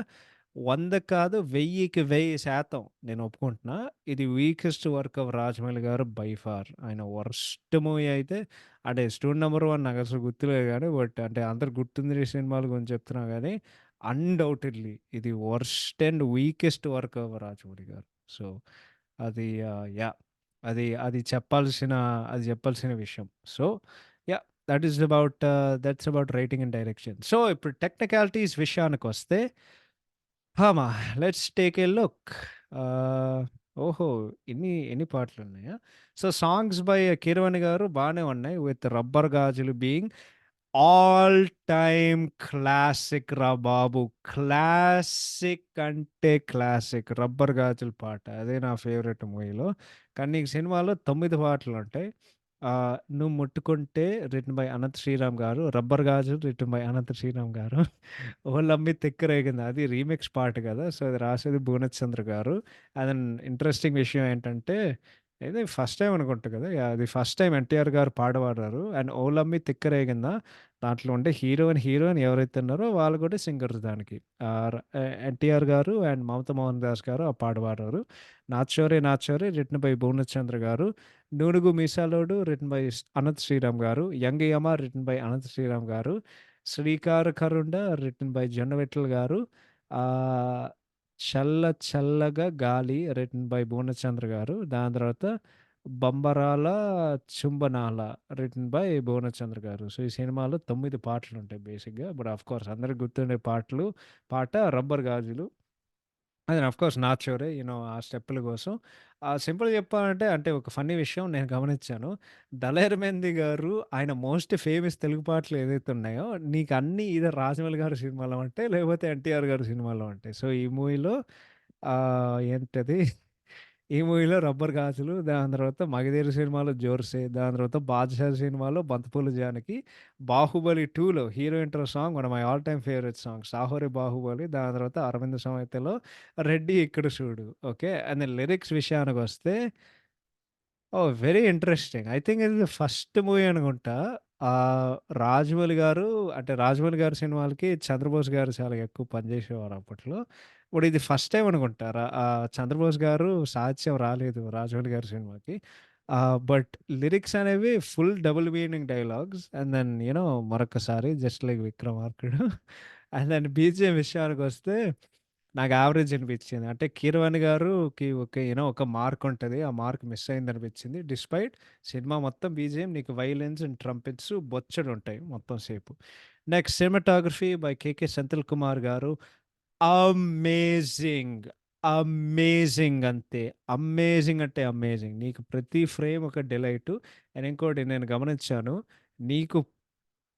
100 కాదు 1000కి 1000% నేను ఒప్పుకుంటున్నా. ఇది వీకెస్ట్ వర్క్ ఆఫ్ రాజమౌళి గారు బై ఫార్. ఆయన వరస్ట్ మూవీ అయితే అంటే 'స్టూడెంట్ నంబర్ వన్' నాకసలు గుర్తులేదు గానీ, బట్ అంటే అందరికి గుర్తుండి సినిమాల గురించి చెప్తున్నా గానీ, అన్‌డౌటెడ్‌లీ ఇది worst and weakest work of Rajamouli garu. So, అది యాహ్! అది చెప్పాల్సిన విషయం. So, yeah! That's about writing and direction. So, ఇప్పుడు టెక్నికాలిటీస్ విషయానికొస్తే హమా! Let's take a look. Ah, ఓహో! ఇన్ని పాటలున్నాయా? So, songs by Keeravani garu బానే ఉన్నాయి. విత్ 'రబ్బర్ గాజులు' బీయింగ్ ఆల్ టైమ్ క్లాసిక్ రా బాబు. క్లాసిక్ అంటే క్లాసిక్. 'రబ్బర్ గాజులు' పాట. అదే నా ఫేవరెట్ మూవీలో. కానీ ఈ సినిమాలో 9 పాటలుంటాయి. 'నువ్వు ముట్టుకుంటే' రిటెన్ బై అనంత్ శ్రీరామ్ గారు. 'రబ్బర్ గాజులు' రిటెన్ బై అనంత్ శ్రీరామ్ గారు. 'ఓలమ్మి తిక్కరేగింది' అది రీమిక్స్ పాట కదా! సో, అది రాసేది భువనచ్ చంద్ర గారు. అండ్ ఇంట్రెస్టింగ్ విషయం ఏంటంటే ఇది ఫస్ట్ టైమ్ అనుకుంటా కదా! యాహ్! అది ఫస్ట్ టైమ్ ఎన్టీఆర్ గారు పాడారు. అండ్ 'ఓలమ్మి తిక్కరేగిందా' దాంట్లో ఉండే హీరోయిన్ ఎవరైతే ఉన్నారో వాళ్ళు కూడా సింగర్స్ దానికి. ఎన్టీఆర్ గారు అండ్ మమతా మోహన్ దాస్ గారు ఆ పాట పాడారు. 'Nachore Nachore' written by Bhuvanachandra garu. 'Nunugu Meesalodu' written by Anant Sriram garu. 'Young Yama' written by Anant Sriram garu. 'శ్రీకార కరుండ' రిటెన్ బై జొన్న విఠల్ గారు. ఆహ్, 'చల్ల చల్లగా గాలి' రిటెన్ బై భువనచంద్ర గారు. దాని తర్వాత 'బంబరాల చుంబనాల' రిటెన్ బై భువనచంద్ర గారు. సో, ఈ సినిమాలో 9 పాటలుంటాయి బేసిక్‌గా. బట్ ఆఫ్‌కోర్స్ అందరికి గుర్తుండే పాట 'రబ్బర్ గాజులు'. అది ఆఫ్‌కోర్స్ 'నాచోరే' ఆ స్టెప్పుల కోసం. సింపుల్‌గా చెప్పాలంటే అంటే ఒక ఫన్నీ విషయం నేను గమనించాను. 'దళేరు మెంది' గారు ఆయన మోస్ట్ ఫేమస్ తెలుగు పాటలు ఏదైతే ఉన్నాయో నీకు అన్నీ ఇథర్ రాజమౌళి గారి సినిమాలో ఉంటాయి. లేకపోతే ఎన్టీఆర్ గారి సినిమాలో ఉంటాయి. సో, ఈ మూవీలో ఏంటది ఈ మూవీలో 'రబ్బర్ గాజులు', దాని తర్వాత 'మగధీర' సినిమాలో 'జోర్సే', దాని తర్వాత 'బాద్‌షా' సినిమాలో 'బంతిపూల జానకి', 'బాహుబలి 2లో' hero intro song one of my all time favourite song 'Saahore Baahubali', దాని తర్వాత 'అరవింద సమేతలో' 'రెడ్డి ఇక్కడ చూడు' ఓకే. అండ్ దెన్ లిరిక్స్ విషయానికొస్తే వెరీ ఇంట్రెస్టింగ్. ఐ థింక్ ఇది ఫస్ట్ మూవీ అనుకుంటా. ఆహ్, 'రాజమౌళి' గారు అంటే 'రాజమౌళి' గారి సినిమాలకి 'చంద్రబోస్' గారు చాలా ఎక్కువ పనిచేసేవారు అప్పట్లో. ఇప్పుడు ఇది ఫస్ట్ టైమ్ అనుకుంటా. 'చంద్రబోస్' గారు సాహిత్యం రాలేదు 'రాజమౌళి' గారి సినిమాకి. బట్ లిరిక్స్ అనేవి full double meaning dialogues and then మరొకసారి just like 'Vikramarkudu' and then BGM విషయానికొస్తే నాకు యావరేజ్ అనిపించింది. అంటే 'కీరవాణి' గారుకి ఒక మార్క్ ఉంటది. ఆ మార్క్ మిస్ అయిందనిపించింది. డిస్పైట్ సినిమా మొత్తం బీజీఎం నీకు వయలెన్స్ అండ్ ట్రంపెట్స్ బొచ్చెడుంటాయి మొత్తం సేపు. నెక్స్ట్ సినిమాటోగ్రఫీ బై 'కేకే సెంథిల్ కుమార్' గారు. అమేజింగ్! అమేజింగ్ అంతే. అమేజింగ్ అంటే అమేజింగ్. నీకు ప్రతి ఫ్రేమ్ ఒక డిలైటు. అండ్ ఇంకోటి నేను గమనించాను. నీకు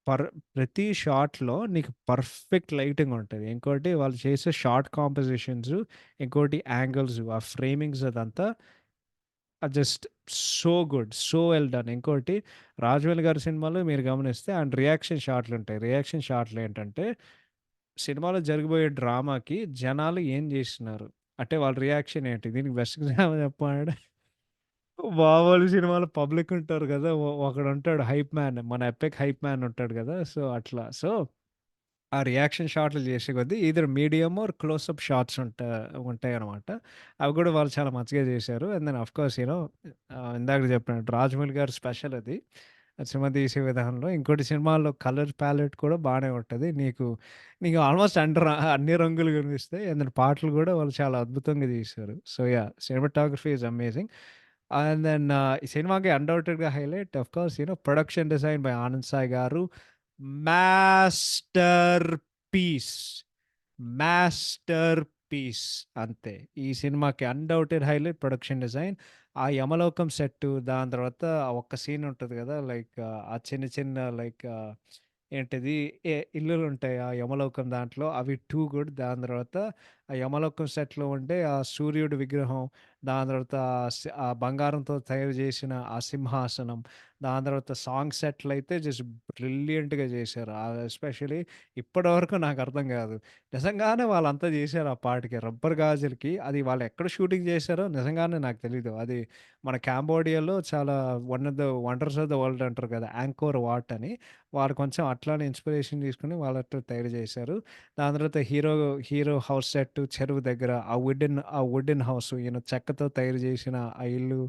పర్ ప్రతి షాట్‌లో నీకు పర్ఫెక్ట్ లైటింగ్ ఉంటది. ఇంకోటి వాళ్ళు చేసే షాట్ కాంపోజిషన్స్, ఇంకోటి యాంగిల్స్, ఆ ఫ్రేమింగ్స్ అదంతా just so good. So well done. ఇంకోటి 'రాజమౌళి' గారి సినిమాలో మీరు గమనిస్తే ఆయన రియాక్షన్ షాట్‌లుంటాయి. రియాక్షన్ షాట్‌లు ఏంటంటే సినిమాలో జరగబోయే డ్రామాకి జనాలు ఏం జేస్తున్నారు? అంటే వాళ్ళ రియాక్షన్ ఏంటి? దీనికి బెస్ట్ ఎగ్జాంపుల్ చెప్పాలంటే 'బాహుబలి' సినిమాలో పబ్లిక్ ఉంటారు గదా! ఒకడుంటాడు హైప్ మ్యాన్. మన ఎపిక్ హైప్ మ్యాన్ ఉంటాడు గదా! సో, అట్లా. సో ఆ రియాక్షన్ షాట్లు చేసే కొద్దీ either medium or closeup shots ఉంటాయనమాట. అవి కూడా వాళ్ళు చాలా మంచిగా చేశారు. అండ్ దెన్ ఆఫ్‌కోర్స్ ఇందాక చెప్పినట్టు 'రాజమౌళి' గారి స్పెషల్ అది. ఆ సినిమా తీసే విధానంలో. ఇంకోటి సినిమాలో కలర్ ప్యాలెట్ కూడా బానే ఉంటది. నీకు ఆల్మోస్ట్ అన్ని రంగులు కనిపిస్తాయి. అండ్ దెన్ పాటలు కూడా వాళ్ళు చాలా అద్భుతంగా తీశారు. So, yeah! Cinematography is amazing. And then ఈ సినిమాకి అన్‌డౌటెడ్‌గా highlight of course production design by Anand Sai garu. Master piece. Master piece అంతే. ఈ సినిమాకి అన్‌డౌటెడ్ హైలైట్ ప్రొడక్షన్ డిజైన్. ఆ యమలోకం సెట్టు, దాని తర్వాత ఆ ఒక్క సీన్ ఉంటది గదా! లైక్ ఆ చిన్న చిన్న లైక్ ఏంటిది ఇల్లులుంటాయి ఆ యమలోకం దాంట్లో. అవి టూ గుడ్. దాని తర్వాత ఆ యమలోకం సెట్‌లో ఉండే ఆ సూర్యుడి విగ్రహం, దాని తర్వాత ఆ బంగారంతో తయారు చేసిన ఆ సింహాసనం, దాని తర్వాత సాంగ్ సెట్‌లయితే జస్ట్ బ్రిలియంట్‌గా చేశారు. ఎస్పెషల్లీ ఇప్పటివరకు నాకర్థం గాదు. నిజంగానే వాళ్ళంతా జేశారు ఆ పాటకి. 'రబ్బర్ గాజులకి' అది వాళ్ళెక్కడ షూటింగ్ జేశారో నిజంగానే నాకు తెలీదు. అది మన కాంబోడియాలో చాలా one of the wonders of the world అంటారు కదా! యాంకోర్ వాట్ అని. వాళ్ళు కొంచెం అట్లానే ఇన్‌స్పిరేషన్ తీసుకొని వాళ్ళట్లా తయారు జేశారు. దాని తర్వాత హీరో హౌస్ సెట్ చెరువు దగ్గర ఆ వుడెన్ హౌస్ చెక్కతో తయారు జేసిన ఆ ఇల్లు.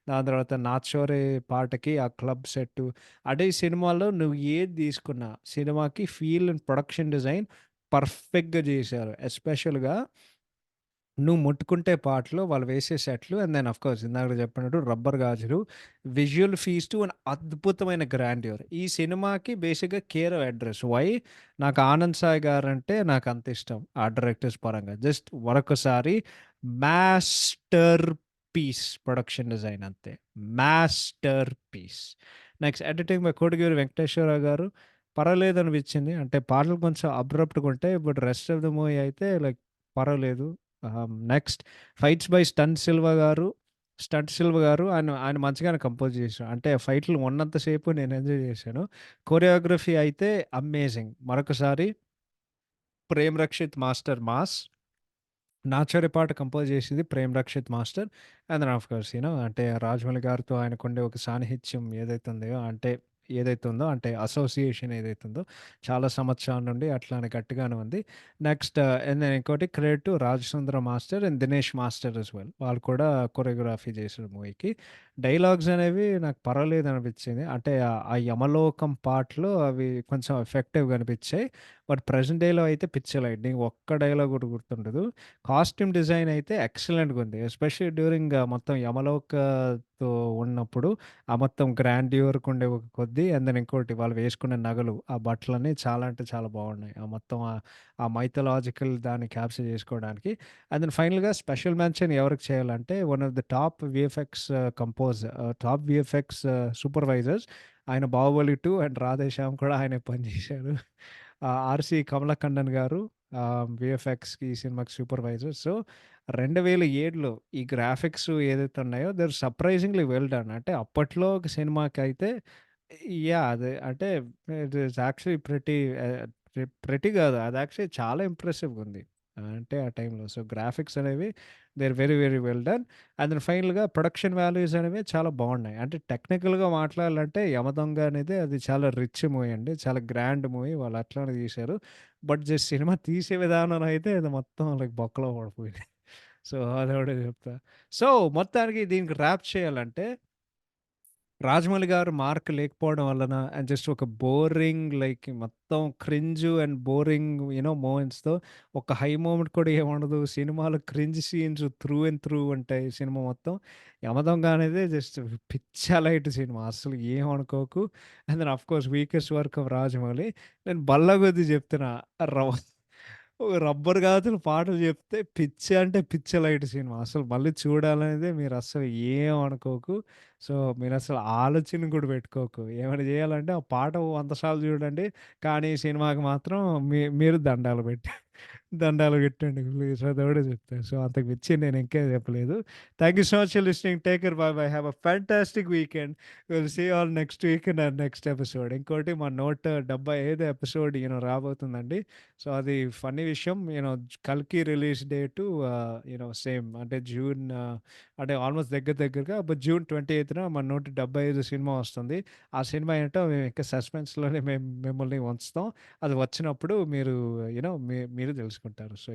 దాని తర్వాత 'నాచోరే' పాటకి ఆ క్లబ్ సెట్టు. అంటే ఈ సినిమాలో నువ్వు ఏది తీసుకున్నా సినిమాకి ఫీల్ అండ్ ప్రొడక్షన్ డిజైన్ పర్ఫెక్ట్‌గా జేశారు. ఎస్పెషల్‌గా నువ్వు ముట్టుకుంటే పాటలు, వాళ్ళు వేసే సెట్లు అండ్ దెన్ ఆఫ్‌కోర్స్ ఇందాకడ చెప్పినట్టు 'రబ్బర్ గాజులు' విజువల్ ఫీస్టు అండ్ అద్భుతమైన గ్రాండ్యూర్. ఈ సినిమాకి బేసిక్‌గా కేర్ ఆఫ్ అడ్రెస్. నాకు 'ఆనంద్ సాయి' గారంటే నాకంత ఇష్టం. ఆ డైరెక్టర్స్ పరంగా. జస్ట్ మరొకసారి మాస్టర్ పీస్ ప్రొడక్షన్ డిజైన్ అంతే. Masterpiece. Next editing by Kotagiri Venkateswararao garu. పర్వాలేదనిపించింది. అంటే పాటలు కొంచెం అబ్రప్ట్‌గా ఉంటాయి. But rest of the movie అయితే లైక్ పర్వాలేదు. Next fights by stunt Silva garu ఆయన ఆయన మంచిగానే కంపోజ్ చేశారు. అంటే ఫైట్‌లు ఉన్నంత సేపు నేను ఎంజాయ్ చేశాను. కొరియోగ్రఫీ అయితే అమేజింగ్. మరొకసారి 'ప్రేమ్ రక్షిత్ మాస్టర్ మాస్.' 'నాచోరి' పాట కంపోజ్ చేసింది 'Prem Rakshit master.' And then of course అంటే రాజమౌళి గారితో ఆయనకుండే ఒక సాన్నిహిత్యం ఏదైతే ఉందో అంటే ఏదైతే ఉందో అంటే అసోసియేషన్ ఏదైతే ఉందో చాలా సంవత్సరాల నుండి అట్లానే గట్టిగానే ఉంది. నెక్స్ట్ అండ్ దెన్ ఇంకోటి credit to Rajasundara master and Dinesh master as well. వాళ్ళు కూడా కొరియోగ్రఫీ చేసారు మూవీకి. డైలాగ్స్ అనేవి నాకు పర్వాలేదనిపించింది. అంటే ఆ యమలోకం పార్ట్‌లో అవి కొంచెం ఎఫెక్టివ్‌గా అనిపించాయి. బట్ ప్రెజెంట్ డేలో అయితే పిచ్చి లైట్. నీకు ఒక్క డైలాగ్ కూడా గుర్తుండదు. కాస్ట్యూమ్ డిజైన్ అయితే ఎక్సలెంట్‌గుంది. ఎస్పెషల్లీ డ్యూరింగ్ మొత్తం యమలోకతో ఉన్నప్పుడు ఆ మొత్తం గ్రాండియూర్‌కుండే ఒక కొద్దీ అండ్ దెన్ ఇంకోటి వాళ్ళు వేసుకునే నగలు, ఆ బట్టలన్నీ చాలా అంటే చాలా బాగున్నాయి. ఆ మొత్తం ఆ మైథలాజికల్ దాన్ని క్యాప్చర్ చేసుకోవడానికి. అండ్ దెన్ ఫైనల్‌గా స్పెషల్ మెన్షన్ ఎవరికి చేయాలంటే one of the top VFX top VFX supervisors. ఆయన 'బాహుబలి 2' అండ్ 'రాధేశ్యామ్' కూడా ఆయనే పనిచేశారు. 'ఆర్‌సి కమలకండన్' గారు వీఎఫ్ఎక్స్‌కి ఈ సినిమాకి సూపర్వైజర్. సో, 2007లో ఈ గ్రాఫిక్స్ ఏదైతే ఉన్నాయో they are surprisingly well done. అంటే అప్పట్లో ఒక సినిమాకైతే యాహ్! అదే అంటే ఇట్ ఈస్ యాక్చువల్లీ ప్రెటీ కాదు. అది యాక్చువల్లీ చాలా ఇంప్రెసివ్‌గుంది. అంటే ఆ టైంలో. సో, గ్రాఫిక్స్ అనేవి they are very, very well done. And then ఫైనల్‌గా ప్రొడక్షన్ వాల్యూస్ అనేవి చాలా బాగున్నాయి. అంటే టెక్నికల్‌గా మాట్లాడాలంటే 'యమదొంగ' అనేది అది చాలా రిచ్ మూవీ అండి. చాలా గ్రాండ్ మూవీ. వాళ్ళు అట్లనే తీశారు. బట్ జస్ట్ సినిమా తీసే విధానంలో అయితే అది మొత్తం లైక్ బొక్కలో పడిపోయింది. సో, అదొకటే చెప్తా. సో, మొత్తానికి దీనికి ర్యాప్ చేయాలంటే రాజమౌళి గారు మార్క్ లేకపోవడం వలన అండ్ జస్ట్ ఒక బోరింగ్ లైక్ మొత్తం క్రింజ్ అండ్ బోరింగ్ మూమెంట్స్‌తో ఒక హై మూమెంట్ కూడా ఏముండదు. సినిమాలో cringe scenes through and through ఉంటాయి సినిమా మొత్తం. 'యమదొంగ' అనేది జస్ట్ పిచ్చ లైట్ సినిమా. అస్సలు ఏమనుకోకు. And then of course weakest work of Rajamouli. నేను బల్ల కొద్దీ చెప్తున్నా. రవ ఓ రబ్బర్ గాజులు పాటలు చెప్తే పిచ్చి అంటే పిచ్చి లైట్ సినిమా. అసలు మళ్ళీ చూడాలనేదే మీరస్సలు ఏం అనుకోకు. సో, మీరసలు ఆలోచన కూడా పెట్టుకోకు. ఏమైనా చేయాలంటే ఆ పాట 100 సార్లు చూడండి. కానీ ఈ సినిమాకి మాత్రం మీరు దండాలు దండాలు పెట్టండి ప్లీజ్. అదొకటే చెప్తా. సో, అంతకు మించి నేను ఇంకేం చెప్పలేదు. Thank you so much for listening. Take care. Bye bye. Have a fantastic weekend. Will see you all next week in our next episode. ఇంకోటి మా 175 ఎపిసోడ్ రాబోతుందండి. సో, అది ఫన్నీ విషయం. 'కల్కి' రిలీజ్ డేటు సేమ్ అంటే జూన్ అంటే ఆల్మోస్ట్ దగ్గరగా బట్ జూన్ 28న మన 175 సినిమా వస్తుంది. ఆ సినిమా ఏంటో మేము ఇంకా సస్పెన్స్‌లోనే మిమ్మల్ని ఉంచుతాం. అది వచ్చినప్పుడు మీరు మీరు తెలుసుకుంటారు. So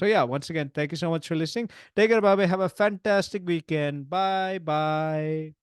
yeah! Once again thank you so much for listening. Take care. Bye bye. Have a fantastic weekend. By.